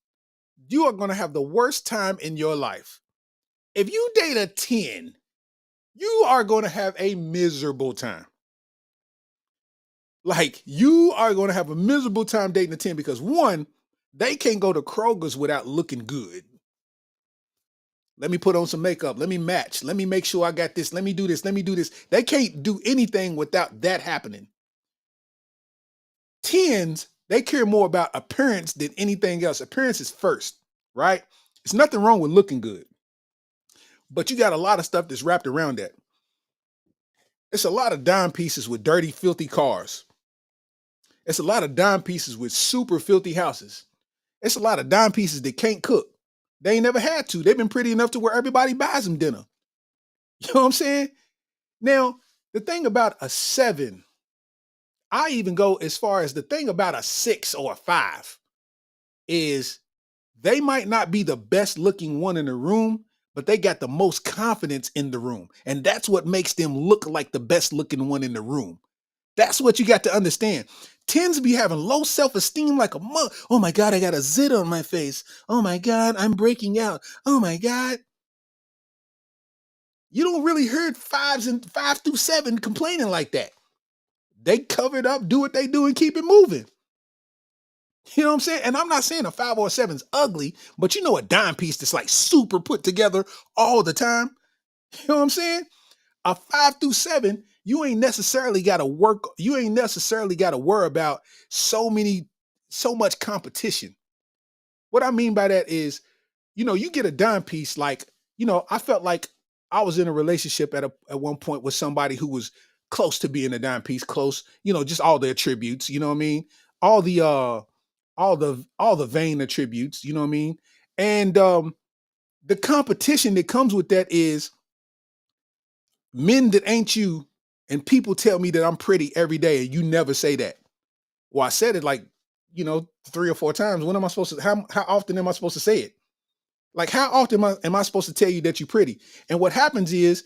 you are going to have the worst time in your life. If you date a 10, you are going to have a miserable time. Like, you are going to have a miserable time dating a 10 because, one, they can't go to Kroger's without looking good. Let me put on some makeup. Let me match. Let me make sure I got this. Let me do this. Let me do this. They can't do anything without that happening. 10s, they care more about appearance than anything else. Appearance is first, right? There's nothing wrong with looking good. But you got a lot of stuff that's wrapped around that. It's a lot of dime pieces with dirty, filthy cars. It's a lot of dime pieces with super filthy houses. It's a lot of dime pieces that can't cook. They ain't never had to. They've been pretty enough to where everybody buys them dinner. You know what I'm saying? Now, the thing about a 7, I even go as far as the thing about a 6 or a 5 is they might not be the best looking one in the room, but they got the most confidence in the room. And that's what makes them look like the best looking one in the room. That's what you got to understand. 10s be having low self-esteem like a mug. Oh my God, I got a zit on my face. Oh my God, I'm breaking out. Oh my God. You don't really hear 5 through 7 complaining like that. They cover it up, do what they do, and keep it moving. You know what I'm saying? And I'm not saying a 5 or a 7's ugly, but you know a dime piece that's like super put together all the time. You know what I'm saying? A 5 through 7, you ain't necessarily got to work. You ain't necessarily got to worry about so much competition. What I mean by that is, you get a dime piece. Like, I felt like I was in a relationship at one point with somebody who was close to being a dime piece, close, just all the attributes, you know what I mean? All the vain attributes, you know what I mean? And the competition that comes with that is men that ain't you, and people tell me that I'm pretty every day, and you never say that. Well, I said it like, 3 or 4 times. When am I supposed to? How often am I supposed to say it? Like, how often am I supposed to tell you that you're pretty? And what happens is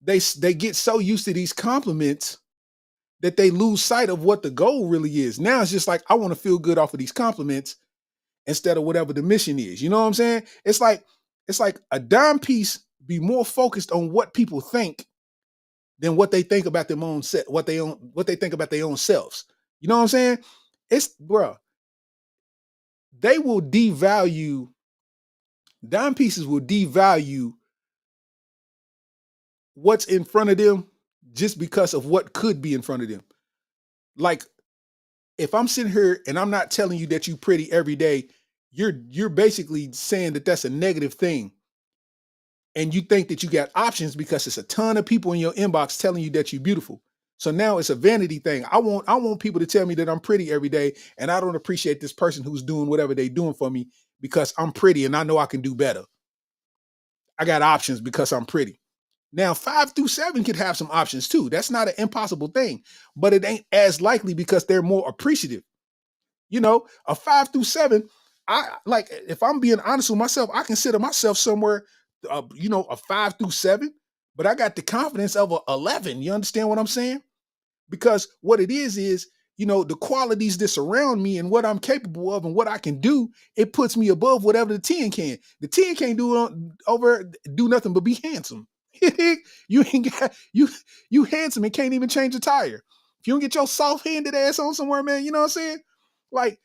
they get so used to these compliments that they lose sight of what the goal really is. Now it's just like, I want to feel good off of these compliments instead of whatever the mission is. You know what I'm saying? It's like a dime piece be more focused on what people think than what they think about their own set, what they think about their own selves. You know what I'm saying? It's, bro, they will devalue, dime pieces will devalue what's in front of them just because of what could be in front of them. Like, if I'm sitting here and I'm not telling you that you're pretty every day, you're basically saying that that's a negative thing. And you think that you got options because it's a ton of people in your inbox telling you that you're beautiful. So now it's a vanity thing. I want people to tell me that I'm pretty every day, and I don't appreciate this person who's doing whatever they're doing for me because I'm pretty and I know I can do better. I got options because I'm pretty. Now, 5 through 7 could have some options too. That's not an impossible thing, but it ain't as likely because they're more appreciative. You know, a 5 through 7, I like, if I'm being honest with myself, I consider myself somewhere, a 5 through 7, but I got the confidence of a 11. You understand what I'm saying? Because what it is, the qualities that surround me and what I'm capable of and what I can do, it puts me above whatever the 10 can. The 10 can't do nothing but be handsome. You ain't got you handsome and can't even change a tire. If you don't get your soft-handed ass on somewhere, man, you know what I'm saying? Like,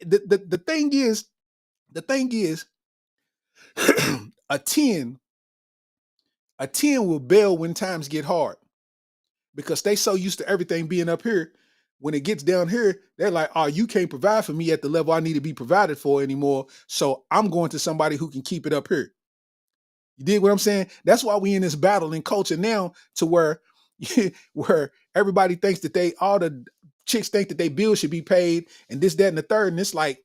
the thing is, a 10 will bail when times get hard because they so used to everything being up here. When it gets down here, they're like, oh, you can't provide for me at the level I need to be provided for anymore. So I'm going to somebody who can keep it up here. You dig what I'm saying? That's why we in this battle in culture now, to where everybody thinks that all the chicks think that they bills should be paid and this, that, and the third. And it's like,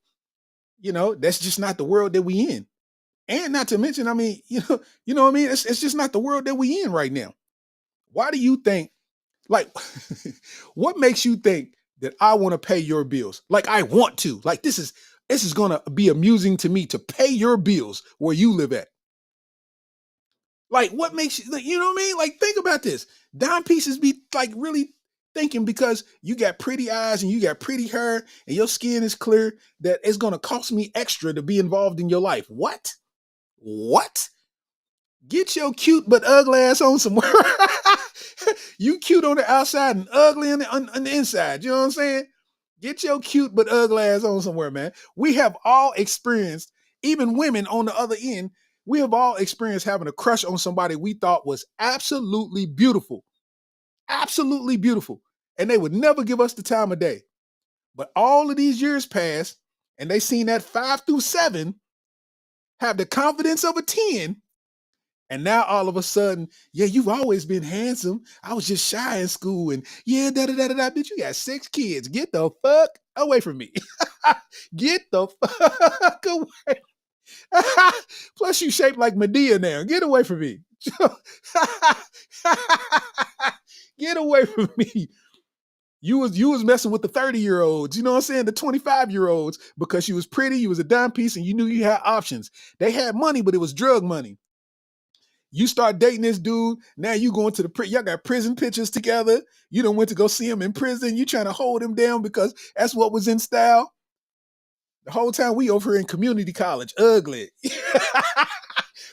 that's just not the world that we in. And not to mention, I mean, you know what I mean? It's just not the world that we in right now. Why do you think, like, what makes you think that I want to pay your bills? Like, I want to. Like, this is going to be amusing to me to pay your bills where you live at. Like, what makes you know what I mean? Like, think about this. Dime pieces be like really thinking because you got pretty eyes and you got pretty hair and your skin is clear that it's going to cost me extra to be involved in your life. What? Get your cute but ugly ass on somewhere. You cute on the outside and ugly on the inside. You know what I'm saying? Get your cute but ugly ass on somewhere, man. We have all experienced, even women on the other end, we have all experienced having a crush on somebody we thought was absolutely beautiful. Absolutely beautiful. And they would never give us the time of day. But all of these years passed, and they seen that 5 through 7 have the confidence of a 10. And now all of a sudden, yeah, you've always been handsome. I was just shy in school, and yeah, da-da-da-da-da. Bitch, you got 6 kids. Get the fuck away from me. Get the fuck away. Plus, you shaped like Medea now. Get away from me. Get away from me. You was messing with the 30-year-olds, you know what I'm saying? The 25-year-olds, because you was pretty, you was a dime piece, and you knew you had options. They had money, but it was drug money. You start dating this dude, now you going to y'all got prison pictures together. You done went to go see him in prison. You trying to hold him down because that's what was in style. The whole time we over here in community college, ugly.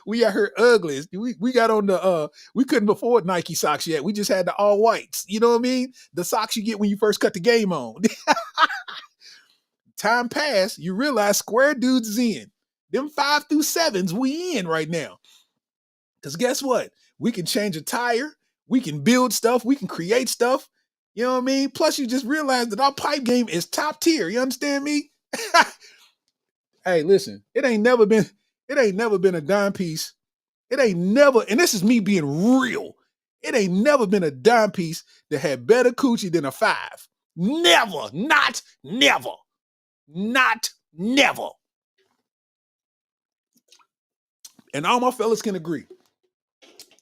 We out here ugly. We got on we couldn't afford Nike socks yet. We just had the all whites. You know what I mean? The socks you get when you first cut the game on. Time passed, you realize square dudes is in. Them 5 through 7s, we in right now. Because guess what? We can change a tire. We can build stuff. We can create stuff. You know what I mean? Plus, you just realize that our pipe game is top tier. You understand me? Hey, listen, it ain't never been a dime piece. It ain't never, and this is me being real. It ain't never been a dime piece that had better coochie than a 5. Never. Not never. Not never. And all my fellas can agree.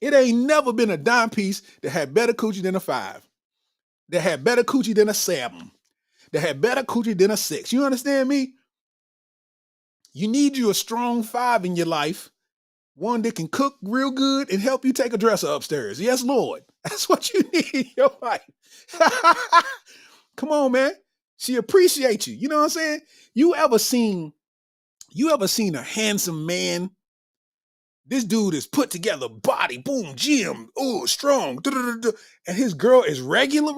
It ain't never been a dime piece that had better coochie than a 5. That had better coochie than a 7. That had better coochie than a 6. You understand me? You need you a strong 5 in your life. One that can cook real good and help you take a dresser upstairs. Yes, Lord. That's what you need in your life. Come on, man. She appreciates you. You know what I'm saying? You ever seen a handsome man? This dude is put together, body, boom, gym, oh, strong, and his girl is regular.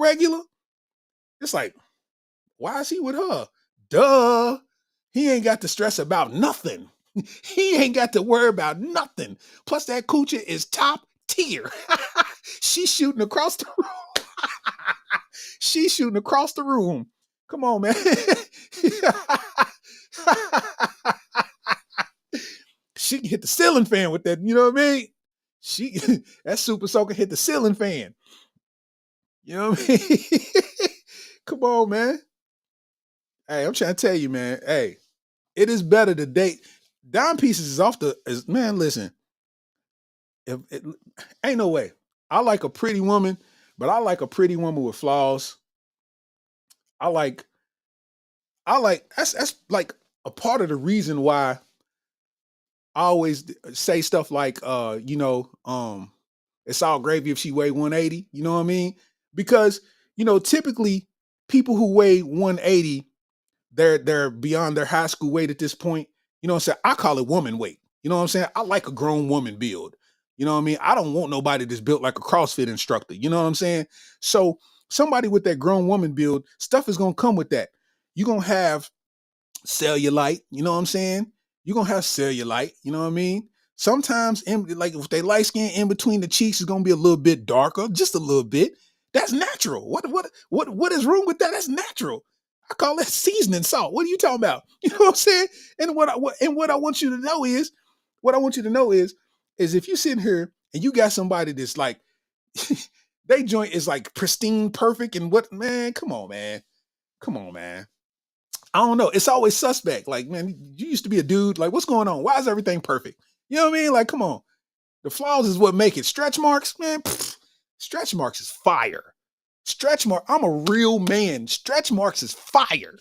It's like, why is he with her? Duh. He ain't got to stress about nothing. He ain't got to worry about nothing. Plus, that coochie is top tier. She's shooting across the room. She's shooting across the room. Come on, man. She can hit the ceiling fan with that. You know what I mean? That super soaker hit the ceiling fan. You know what I mean? Come on, man. Hey, I'm trying to tell you, man. Hey, it is better to date. Dime pieces is off the man. Listen, ain't no way. I like a pretty woman, but I like a pretty woman with flaws. I like that's like a part of the reason why I always say stuff like it's all gravy if she weigh 180. You know what I mean? Because typically people who weigh 180, they're beyond their high school weight at this point. You know what I'm saying? I call it woman weight. You know what I'm saying? I like a grown woman build. You know what I mean? I don't want nobody that's built like a CrossFit instructor. You know what I'm saying? So somebody with that grown woman build, stuff is gonna come with that. You're gonna have cellulite, you know what I'm saying? You're gonna have cellulite, you know what I mean? Sometimes like if they light skin, in between the cheeks is gonna be a little bit darker, just a little bit. That's natural. What is wrong with that? That's natural. I call that seasoning salt. What are you talking about? You know what I'm saying? And what I want you to know is, if you sitting here and you got somebody that's like, they joint is like pristine, perfect, and what, man, come on, man. Come on, man. I don't know. It's always suspect. Like, man, you used to be a dude. Like, what's going on? Why is everything perfect? You know what I mean? Like, come on. The flaws is what make it. Stretch marks, man. Stretch marks is fire. Stretch mark. I'm a real man. Stretch marks is fire.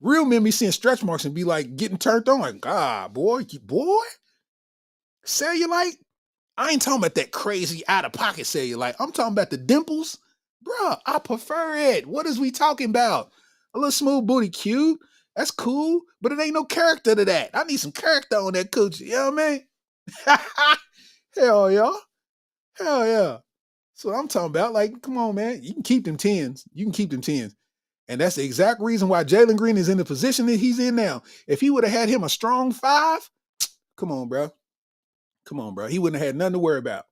Real men be seeing stretch marks and be like getting turned on. Like, God, boy, cellulite. I ain't talking about that crazy out of pocket cellulite. I'm talking about the dimples, bruh. I prefer it. What is we talking about? A little smooth booty, cute. That's cool, but it ain't no character to that. I need some character on that coochie. You know what I mean? Hell yeah. Hell yeah. So I'm talking about, like, come on, man. You can keep them tens. And that's the exact reason why Jalen Green is in the position that he's in now. If he would have had him a strong 5, come on, bro. Come on, bro. He wouldn't have had nothing to worry about.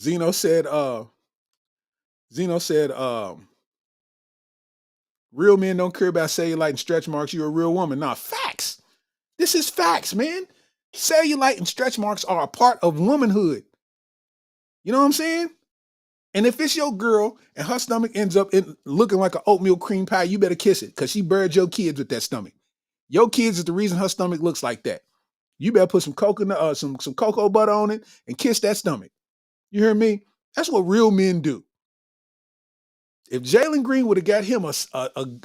Zeno said, real men don't care about cellulite and stretch marks. You're a real woman. Nah, facts. This is facts, man. Cellulite and stretch marks are a part of womanhood. You know what I'm saying? And if it's your girl and her stomach ends up looking like an oatmeal cream pie, you better kiss it because she buried your kids with that stomach. Your kids is the reason her stomach looks like that. You better put some coconut, some cocoa butter on it and kiss that stomach. You hear me? That's what real men do. If Jalen Green would have got him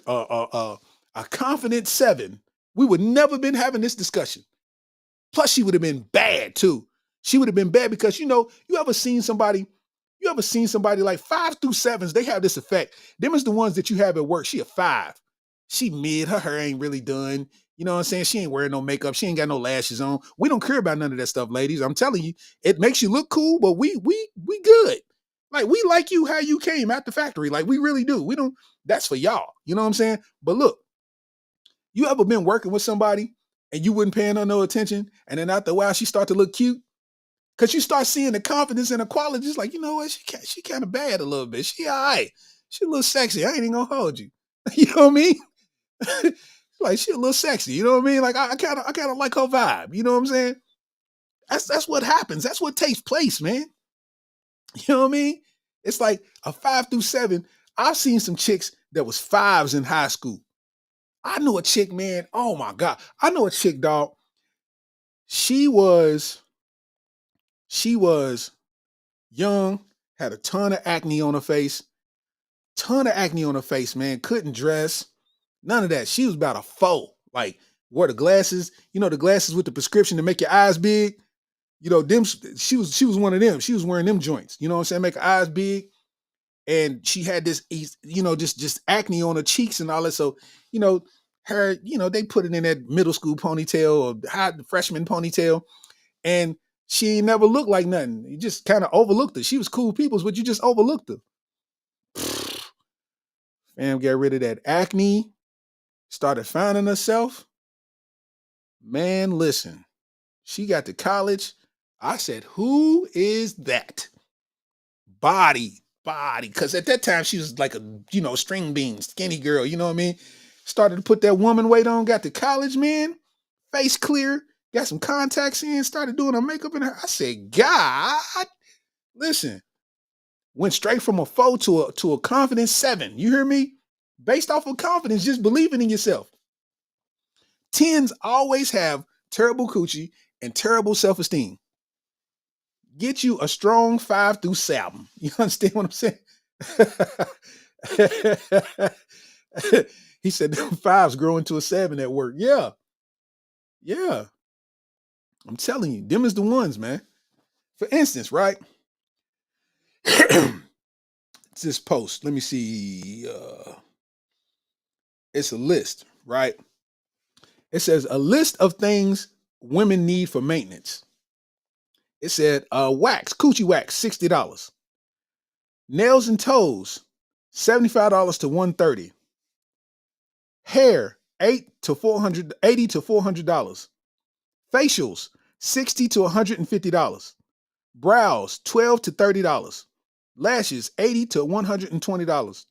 a confident 7, we would never been having this discussion. Plus, she would have been bad too. She would have been bad because you ever seen somebody like 5 through 7s? They have this effect. Them is the ones that you have at work. She a 5. She mid. Her hair ain't really done. You know what I'm saying? She ain't wearing no makeup. She ain't got no lashes on. We don't care about none of that stuff, ladies. I'm telling you, it makes you look cool, but we good. Like, we like you how you came out the factory. Like, we really do. We don't, that's for y'all. You know what I'm saying? But look, you ever been working with somebody and you wouldn't paying her no attention, and then after a while she start to look cute? Because you start seeing the confidence and the quality. Just like, you know what? She kind of bad a little bit. She all right. She a little sexy. I ain't even gonna hold you. You know what I mean? Like, she a little sexy. You know what I mean? Like, I kind of like her vibe. You know what I'm saying? That's what happens. That's what takes place, man. You know what I mean? It's like a 5 through 7. I've seen some chicks that was 5s in high school. I knew a chick, man. Oh my God. I know a chick, dog. She was young Had a ton of acne on her face. Ton of acne on her face, man. Couldn't dress. None of that. She was about a 4. Like, wore the glasses, the glasses with the prescription to make your eyes big. Them. She was one of them. She was wearing them joints. You know what I'm saying? Make her eyes big. And she had this, just acne on her cheeks and all that. So, her, they put it in that middle school ponytail or high freshman ponytail. And she ain't never looked like nothing. You just kind of overlooked her. She was cool peoples, but you just overlooked her. Fam, get rid of that acne. Started finding herself. Man, listen. She got to college. I said, who is that? Body. Because at that time, she was like a, string bean, skinny girl. You know what I mean? Started to put that woman weight on. Got to college, man. Face clear. Got some contacts in. Started doing her makeup in her. I said, God. Listen. Went straight from a 4 to a confident 7. You hear me? Based off of confidence, just believing in yourself. 10s always have terrible coochie and terrible self-esteem. Get you a strong 5 through 7. You understand what I'm saying? He said, them 5s grow into a 7 at work. Yeah. I'm telling you, them is the ones, man. For instance, right? It's this post. Let me see. It's a list, right? It says a list of things women need for maintenance. It said coochie wax, $60. Nails and toes, $75 to $130. Hair, $80 to $400. Facials, $60 to $150. Brows, $12 to $30. Lashes, $80 to $120.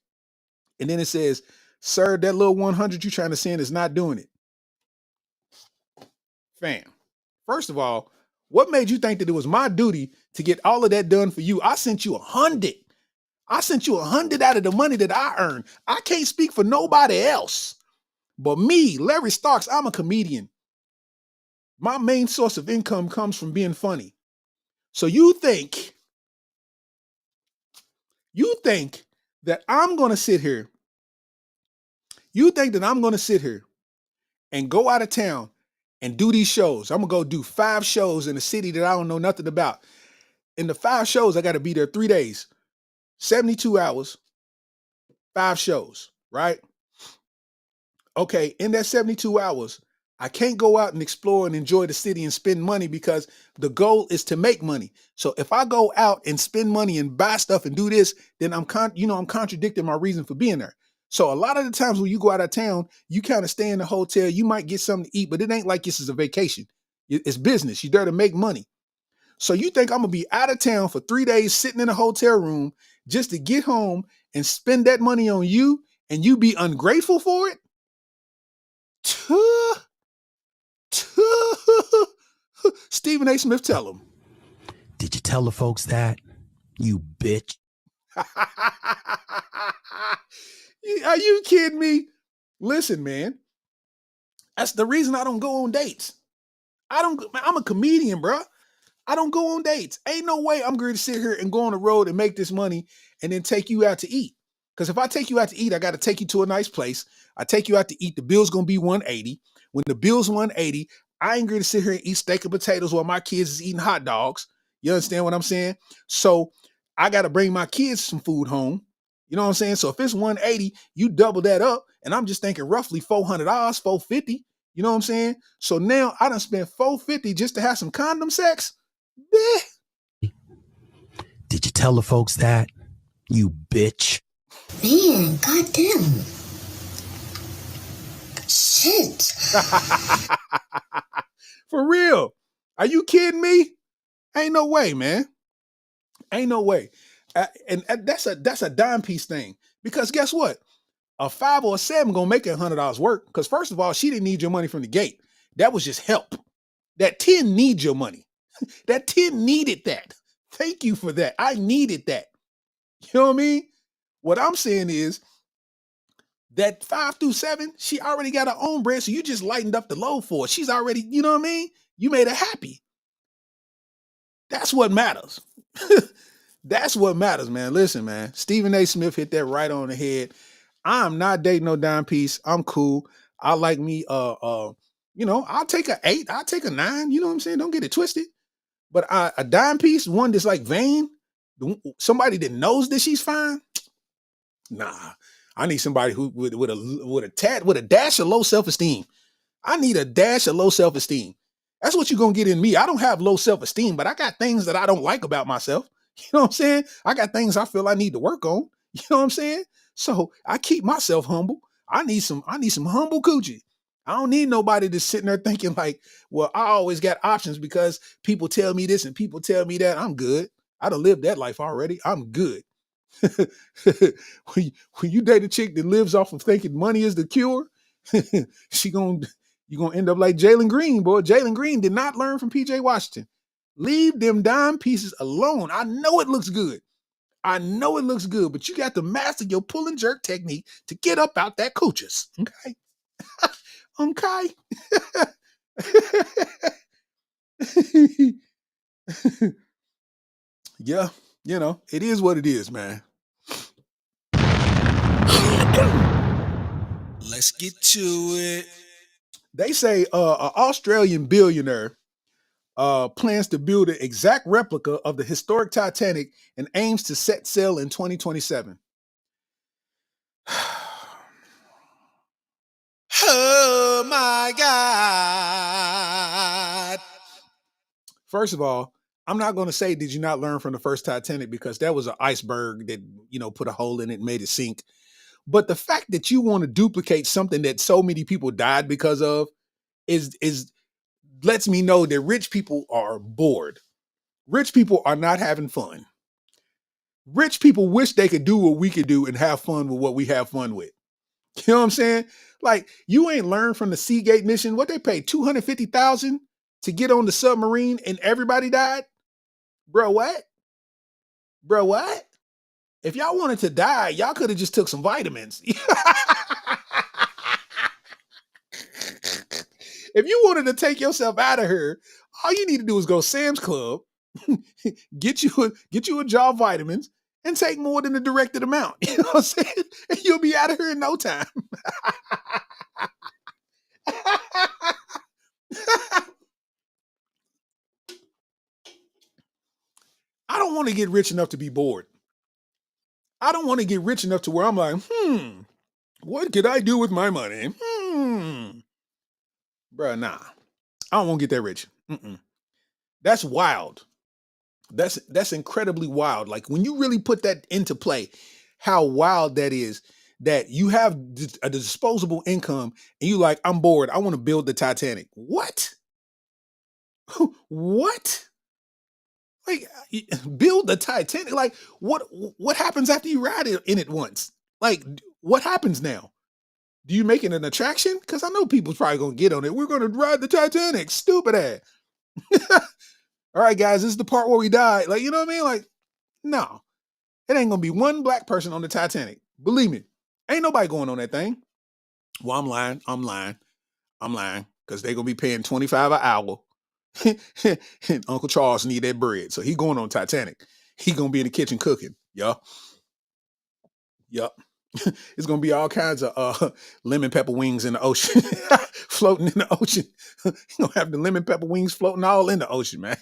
And then it says, sir, that little 100 you're trying to send is not doing it. Fam, first of all, what made you think that it was my duty to get all of that done for you? I sent you 100. I sent you 100 out of the money that I earned. I can't speak for nobody else. But me, Larry Starks, I'm a comedian. My main source of income comes from being funny. So you think that I'm going to sit here. You think that I'm going to sit here and go out of town and do these shows. I'm going to go do 5 shows in a city that I don't know nothing about. In the 5 shows, I got to be there 3 days, 72 hours, 5 shows, right? Okay, in that 72 hours, I can't go out and explore and enjoy the city and spend money because the goal is to make money. So if I go out and spend money and buy stuff and do this, then I'm contradicting my reason for being there. So a lot of the times when you go out of town, you kind of stay in the hotel, you might get something to eat, but it ain't like this is a vacation. It's business. You're there to make money. So you think I'm going to be out of town for 3 days sitting in a hotel room just to get home and spend that money on you and you be ungrateful for it? Stephen A. Smith, tell him. Did you tell the folks that? You bitch. Are you kidding me? Listen, man. That's the reason I don't go on dates. I'm a comedian, bro. I don't go on dates. Ain't no way I'm going to sit here and go on the road and make this money and then take you out to eat. Because if I take you out to eat, I got to take you to a nice place. I take you out to eat. The bill's going to be $180. When the bill's $180, I ain't going to sit here and eat steak and potatoes while my kids is eating hot dogs. You understand what I'm saying? So I got to bring my kids some food home. You know what I'm saying? So if it's $180, you double that up. And I'm just thinking roughly $400, $450. You know what I'm saying? So now I done spent $450 just to have some condom sex. Bleh. Did you tell the folks that? You bitch. Man, goddamn. Shit. For real. Are you kidding me? Ain't no way, man. Ain't no way. And that's a dime piece thing. Because guess what? A 5 or a 7 gonna make that $100 work. Because first of all, she didn't need your money from the gate. That was just help. That 10 needs your money. That 10 needed that. Thank you for that. I needed that. You know what I mean? What I'm saying is that 5 through 7, she already got her own bread. So you just lightened up the load for her. She's already, you know what I mean? You made her happy. That's what matters. That's what matters, man. Listen, man. Stephen A. Smith hit that right on the head. I'm not dating no dime piece. I'm cool. I like me. I'll take a 8. I'll take a 9. You know what I'm saying? Don't get it twisted. But a dime piece, one that's like vain, somebody that knows that she's fine. Nah, I need somebody who with a dash of low self esteem. I need a dash of low self esteem. That's what you're gonna get in me. I don't have low self esteem, but I got things that I don't like about myself. You know what I'm saying? I got things I feel I need to work on. You know what I'm saying? So I keep myself humble. I need some humble coochie. I don't need nobody that's sitting there thinking like, well, I always got options because people tell me this and people tell me that. I'm good. I done lived that life already. I'm good. when you date a chick that lives off of thinking money is the cure, you're gonna end up like Jalen Green, boy. Jalen Green did not learn from PJ Washington. Leave them dime pieces alone. I know it looks good. But you got to master your pull and jerk technique to get up out that coochis. Okay. Okay. Yeah, it is what it is, man. Let's get to it. They say an Australian billionaire plans to build an exact replica of the historic Titanic and aims to set sail in 2027. Oh my God. First of all, I'm not going to say, did you not learn from the first Titanic? Because that was an iceberg that, put a hole in it and made it sink. But the fact that you want to duplicate something that so many people died because of is lets me know that rich people are bored. Rich people are not having fun. Rich people wish they could do what we could do and have fun with what we have fun with. You know what I'm saying? Like, you ain't learned from the Seagate mission. What they paid $250,000 to get on the submarine and everybody died? Bro, what? If y'all wanted to die, y'all could have just took some vitamins. If you wanted to take yourself out of here, all you need to do is go Sam's Club, get you a jar of vitamins, and take more than the directed amount. You know what I'm saying? And you'll be out of here in no time. I don't want to get rich enough to be bored. I don't want to get rich enough to where I'm like, what could I do with my money? Bruh, nah. I don't want to get that rich. That's wild. That's incredibly wild. Like, when you really put that into play, how wild that is, that you have a disposable income and you like, I'm bored. I want to build the Titanic. What? What? Like, build the Titanic? Like, what happens after you ride in it once? Like, what happens now? Do you make it an attraction? Because I know people's probably gonna get on it. We're gonna ride the Titanic. Stupid ass. All right, guys, this is the part where we die. Like, you know what I mean? Like, no. It ain't gonna be one black person on the Titanic. Believe me. Ain't nobody going on that thing. Well, I'm lying. Because they're gonna be paying $25 an hour. And Uncle Charles need that bread. So he going on Titanic. He gonna be in the kitchen cooking. Yup. It's gonna be all kinds of lemon pepper wings in the ocean. Floating in the ocean. You're gonna have the lemon pepper wings floating all in the ocean, man.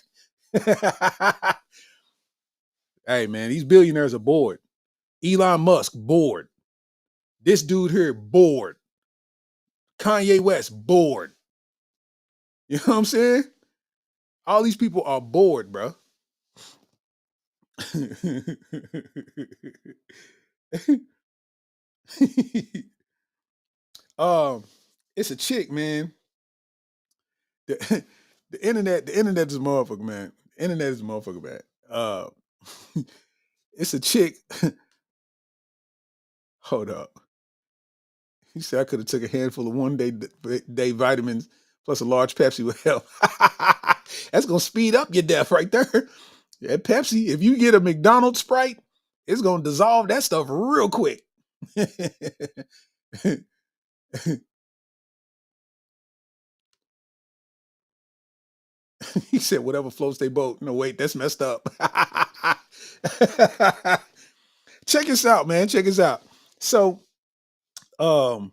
Hey, man, these billionaires are bored. Elon Musk, bored. This dude here, bored. Kanye West, bored. You know what I'm saying? All these people are bored, bro. It's a chick, man. The, the internet is a motherfucker, man. The internet is a motherfucker, man. It's a chick. Hold up. He said I could have took a handful of day vitamins plus a large Pepsi would help. That's gonna speed up your death right there. Yeah, Pepsi, if you get a McDonald's Sprite, it's gonna dissolve that stuff real quick. He said, whatever floats their boat. No, wait, that's messed up. Check this out, man. Check this out. So, um,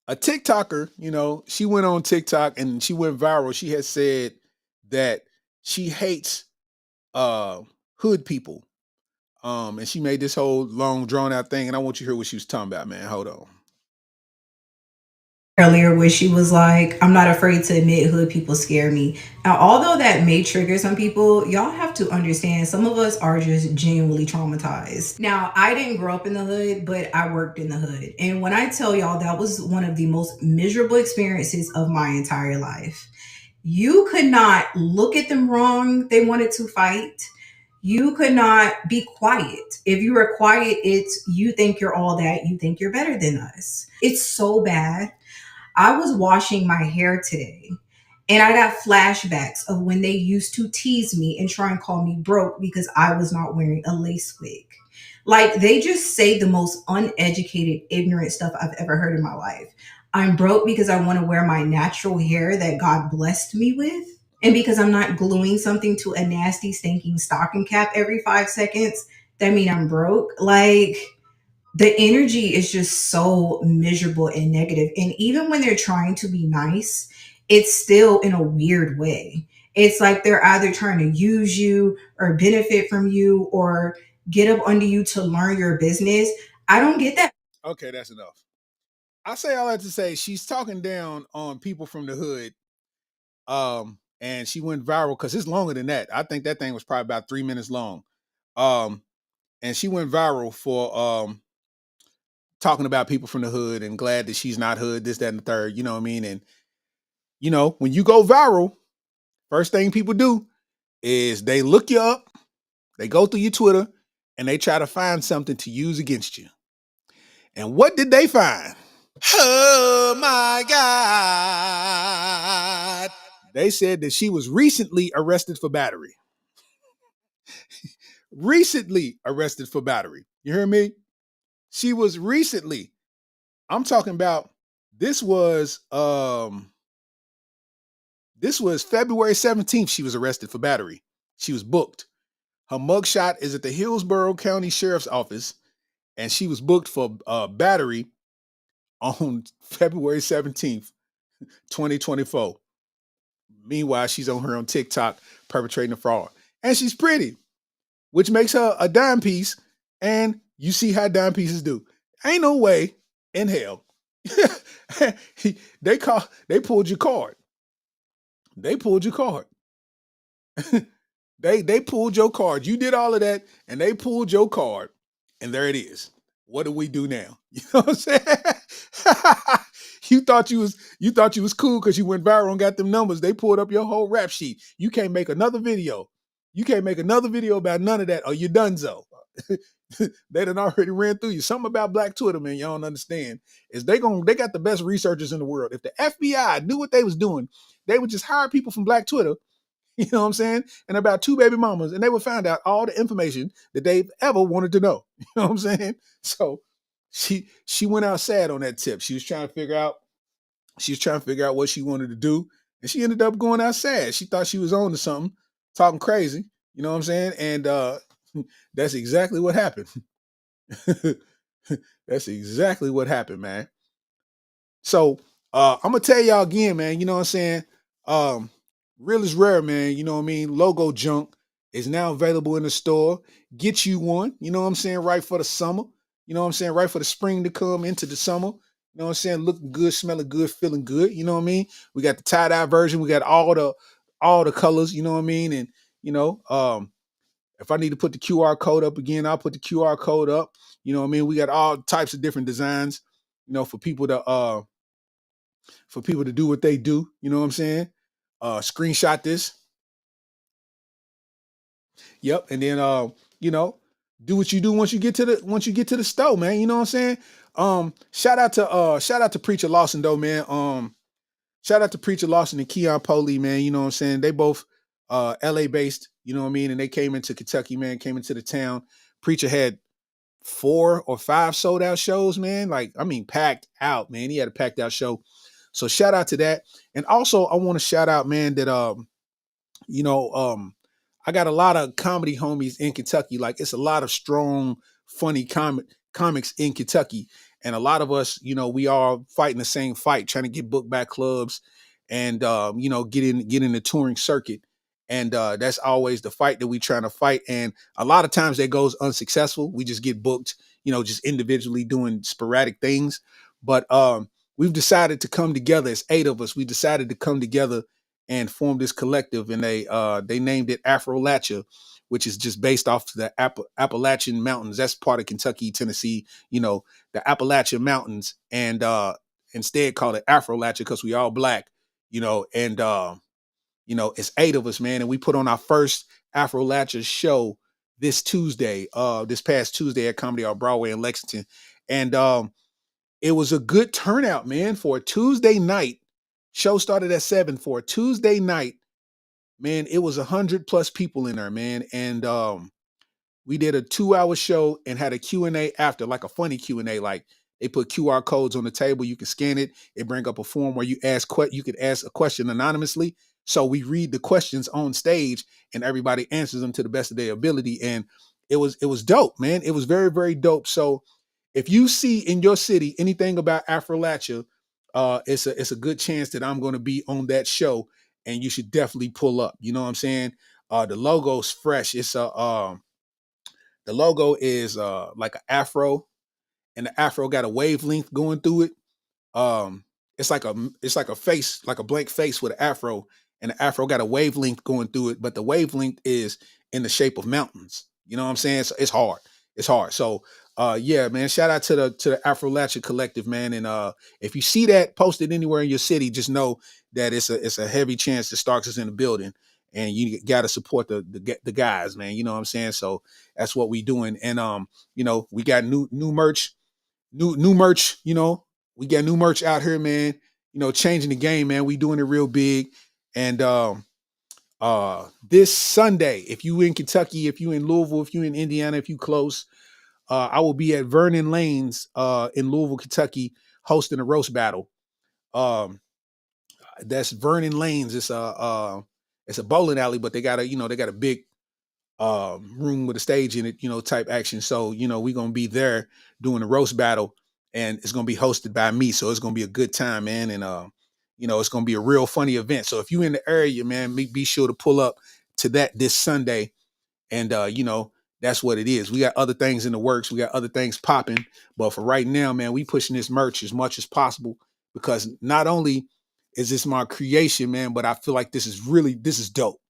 a TikToker, she went on TikTok and she went viral. She had said that she hates uh hood people. And she made this whole long drawn out thing, and I want you to hear what she was talking about, man. Hold on. Earlier where she was like, I'm not afraid to admit hood people scare me. Now, although that may trigger some people, y'all have to understand some of us are just genuinely traumatized. Now, I didn't grow up in the hood, but I worked in the hood. And when I tell y'all that was one of the most miserable experiences of my entire life. You could not look at them wrong. They wanted to fight. You could not be quiet. If you were quiet, it's you think you're all that, you think you're better than us. It's so bad. I was washing my hair today and I got flashbacks of when they used to tease me and try and call me broke because I was not wearing a lace wig. Like they just say the most uneducated, ignorant stuff I've ever heard in my life. I'm broke because I want to wear my natural hair that God blessed me with. And because I'm not gluing something to a nasty, stinking stocking cap every 5 seconds, that mean I'm broke. Like, the energy is just so miserable and negative. And even when they're trying to be nice, it's still in a weird way. It's like they're either trying to use you or benefit from you or get up under you to learn your business. I don't get that. Okay, that's enough. I say all that to say she's talking down on people from the hood. And she went viral because it's longer than that. I think that thing was probably about 3 minutes long. Um, and she went viral for talking about people from the hood and glad that she's not hood, this, that, and the third. You know what I mean? And when you go viral, first thing people do is they look you up, they go through your Twitter, and they try to find something to use against you. And what did they find? Oh my God. They said that she was recently arrested for battery. Recently arrested for battery. You hear me? She was recently. I'm talking about this was February 17th she was arrested for battery. She was booked. Her mugshot is at the Hillsborough County Sheriff's Office, and she was booked for battery on February 17th, 2024. Meanwhile, she's on her own TikTok perpetrating a fraud. And she's pretty, which makes her a dime piece. And you see how dime pieces do. Ain't no way in hell. They pulled your card. They pulled your card. They pulled your card. You did all of that, and they pulled your card. And there it is. What do we do now? You know what I'm saying? you thought you was cool because you went viral and got them numbers. They pulled up your whole rap sheet. You can't make another video. You can't make another video about none of that, or you donezo. They done already ran through you. Something about Black Twitter, man, y'all don't understand. Is they got the best researchers in the world. If the FBI knew what they was doing, they would just hire people from Black Twitter. You know what I'm saying? And about 2 baby mamas, and they would find out all the information that they've ever wanted to know. You know what I'm saying? So she went out sad on that tip. She was trying to figure out what she wanted to do, and she ended up going out sad. She thought she was on to something, talking crazy. You know what I'm saying? And that's exactly what happened. That's exactly what happened, man. So I'm gonna tell y'all again, man. You know what I'm saying? Real is rare, man. You know what I mean? Logo junk is now available in the store. Get you one. You know what I'm saying? Right for the summer. You know what I'm saying? Right for the spring to come into the summer. You know what I'm saying? Looking good, smelling good, feeling good. You know what I mean? We got the tie-dye version. We got all the colors. You know what I mean? And if I need to put the QR code up again, I'll put the QR code up. You know what I mean? We got all types of different designs. For people to do what they do. You know what I'm saying? Screenshot this. Yep. And then do what you do once you get to the store, man. You know what I'm saying? Shout out to Preacher Lawson though, man. Shout out to Preacher Lawson and Keon Poley, man. You know what I'm saying? They both LA based, you know what I mean? And they came into Kentucky, man, came into the town. Preacher had 4 or 5 sold out shows, man. Packed out, man. He had a packed out show. So shout out to that. And also I want to shout out, man, that I got a lot of comedy homies in Kentucky. Like it's a lot of strong, funny comics in Kentucky. And a lot of us, we are fighting the same fight, trying to get booked by clubs and, get in the touring circuit. And that's always the fight that we trying to fight. And a lot of times that goes unsuccessful. We just get booked, just individually doing sporadic things. But we've decided to come together. It's 8 of us. We decided to come together and form this collective. And they named it Afrolatcha, which is just based off the Appalachian Mountains. That's part of Kentucky, Tennessee, the Appalachian Mountains. And instead call it Afrolatcha because we all black, and it's 8 of us, man. And we put on our first Afrolatcha show this past Tuesday at Comedy on Broadway in Lexington. And it was a good turnout, man, for a Tuesday night. Show started at 7 for a Tuesday night. Man, it was 100+ people in there, man. And we did a 2-hour show and had a Q&A after, like a funny Q&A. Like they put QR codes on the table. You can scan it. It bring up a form where you could ask a question anonymously. So we read the questions on stage and everybody answers them to the best of their ability. And it was dope, man. It was very, very dope. So if you see in your city anything about Afrolatcha, it's a good chance that I'm going to be on that show, and you should definitely pull up. You know what I'm saying? The logo's fresh. The logo is like an afro, and the afro got a wavelength going through it. It's like a face, like a blank face with an afro, and the afro got a wavelength going through it, but the wavelength is in the shape of mountains. You know what I'm saying? So it's hard. It's hard. So yeah, man, shout out to the Afrolatcha collective, man. And if you see that posted anywhere in your city, just know that it's a heavy chance that Starks is in the building, and you got to support the guys, man. You know what I'm saying? So that's what we doing. And we got new merch, new merch, we got new merch out here, man. Changing the game, man. We doing it real big. And this Sunday, if you in Kentucky, if you in Louisville, if you in Indiana, if you close, I will be at Vernon Lanes in Louisville, Kentucky, hosting a roast battle. That's Vernon Lanes. It's a bowling alley, but they got a big room with a stage in it, type action. So we're gonna be there doing a roast battle, and it's gonna be hosted by me. So it's gonna be a good time, man. And it's gonna be a real funny event. So if you're in the area, man, be sure to pull up to that this Sunday. And that's what it is. We got other things in the works. We got other things popping. But for right now, man, we pushing this merch as much as possible, because not only is this my creation, man, but I feel like this is dope.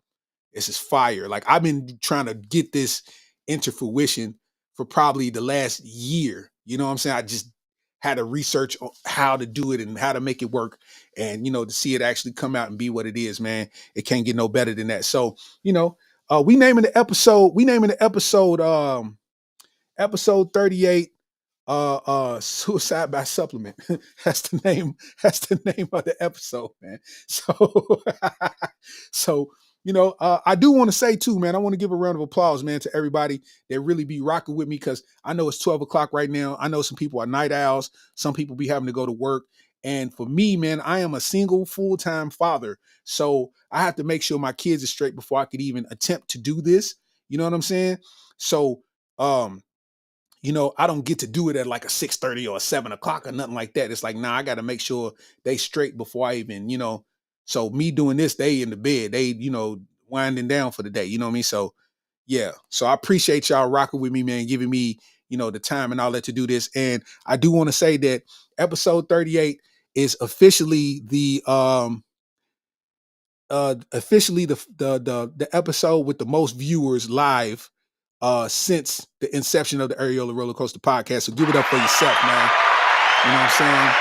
This is fire. Like I've been trying to get this into fruition for probably the last year. You know what I'm saying? I just had to research on how to do it and how to make it work. And, to see it actually come out and be what it is, man, it can't get no better than that. So, we naming the episode episode 38, Seweside by Supplement. That's the name of the episode, man. So I do want to say too, man, I want to give a round of applause, man, to everybody that really be rocking with me, because I know it's 12 o'clock right now. I know some people are night owls. Some people be having to go to work. And for me, man, I am a single full-time father. So I have to make sure my kids are straight before I could even attempt to do this. You know what I'm saying? So, I don't get to do it at like a 6:30 or a 7 o'clock or nothing like that. It's like, nah, I got to make sure they straight before I even, so me doing this, they in the bed, they, winding down for the day. You know what I mean? So yeah. So I appreciate y'all rocking with me, man, giving me, the time and all that to do this. And I do want to say that episode 38 is officially the episode with the most viewers live since the inception of the Areola Rollercoaster podcast. So give it up for yourself, man. You know what I'm saying?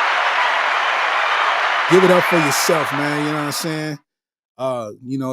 Give it up for yourself, man. You know what I'm saying?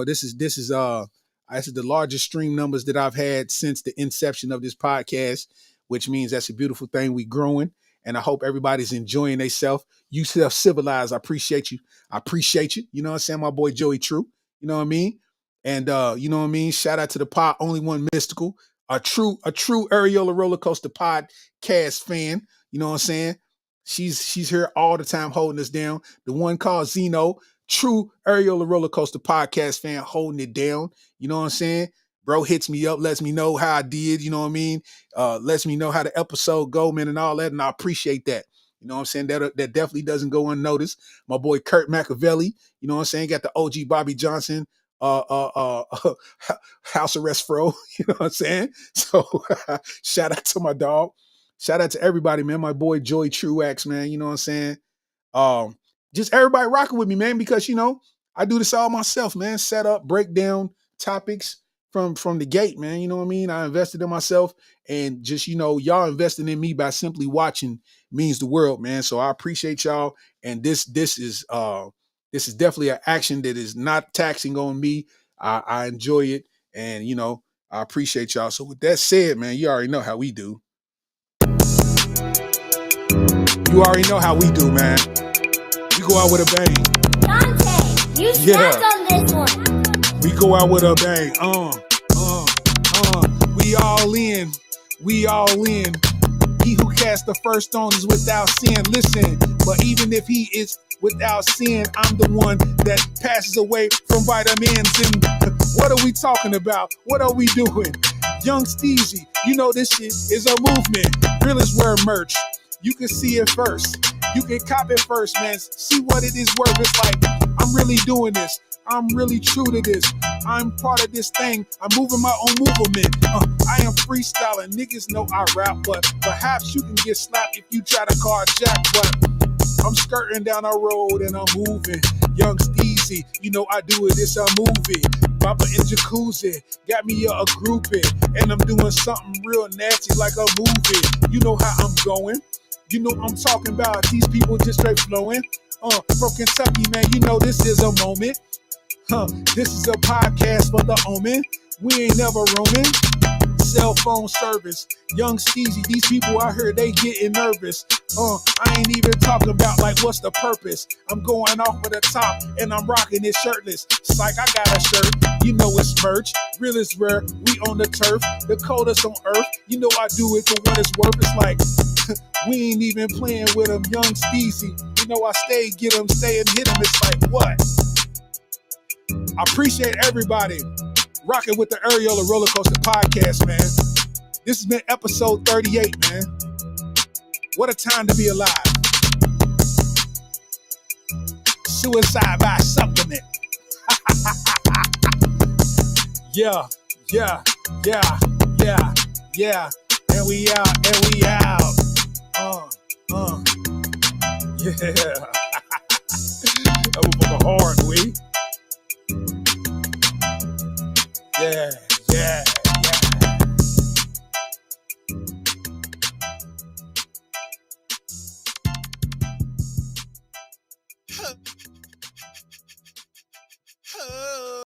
This is the largest stream numbers that I've had since the inception of this podcast, which means that's a beautiful thing. We growing, and I hope everybody's enjoying themselves. You self-civilized. I appreciate you. You know what I'm saying? My boy Joey True. You know what I mean? And you know what I mean? Shout out to the pod, Only One Mystical, a true Areola Rollercoaster podcast fan. You know what I'm saying? She's here all the time holding us down. The one called Zeno, true Areola Rollercoaster podcast fan, holding it down. You know what I'm saying? Bro hits me up, lets me know how I did, you know what I mean? Lets me know how the episode go, man, and all that, and I appreciate that. You know what I'm saying? That definitely doesn't go unnoticed. My boy Kurt Machiavelli, you know what I'm saying? Got the OG Bobby Johnson house arrest fro, you know what I'm saying? So shout out to my dog. Shout out to everybody, man. My boy Joy Truax, man, you know what I'm saying? Just everybody rocking with me, man, because, you know, I do this all myself, man. Set up, break down topics from the gate, man. You know what I mean? I invested in myself, and just, you know, y'all investing in me by simply watching means the world, man. So I appreciate y'all. And this is definitely an action that is not taxing on me. I enjoy it, and, you know, I appreciate y'all. So with that said, man, you already know how we do. You already know how we do, man. We go out with a bang. Dante, you snapped on this one. We go out with a bang. We all in. We all in. He who cast the first stone is without sin. Listen, but even if he is without sin, I'm the one that passes away from vitamins. And what are we talking about? What are we doing? Young Steezy, you know this shit is a movement. Realest wear merch. You can see it first. You can cop it first, man. See what it is worth. It's like, I'm really doing this. I'm really true to this. I'm part of this thing. I'm moving my own movement. I am freestyling. Niggas know I rap, but perhaps you can get slapped if you try to carjack. But I'm skirting down a road and I'm moving. Young Steezy, you know I do it. It's a movie. Papa in jacuzzi, got me a groupie, and I'm doing something real nasty like a movie. You know how I'm going. You know I'm talking about. These people just straight flowing. From Kentucky, man, you know this is a moment. This is a podcast for the omen. We ain't never roaming. Cell phone service, Young Steezy. These people out here, they getting nervous. I ain't even talking about like what's the purpose. I'm going off of the top and I'm rocking it shirtless. Psych, I got a shirt. You know it's merch. Real is rare. We on the turf. The coldest on earth. You know I do it for what it's worth. It's like we ain't even playing with them. Young Steezy. You know I stay, get them, stay and hit them. It's like what? I appreciate everybody rocking with the Areola Rollercoaster podcast, man. This has been episode 38, man. What a time to be alive. Suicide by supplement. Yeah. And we out. Yeah. That was a hard week. Yeah.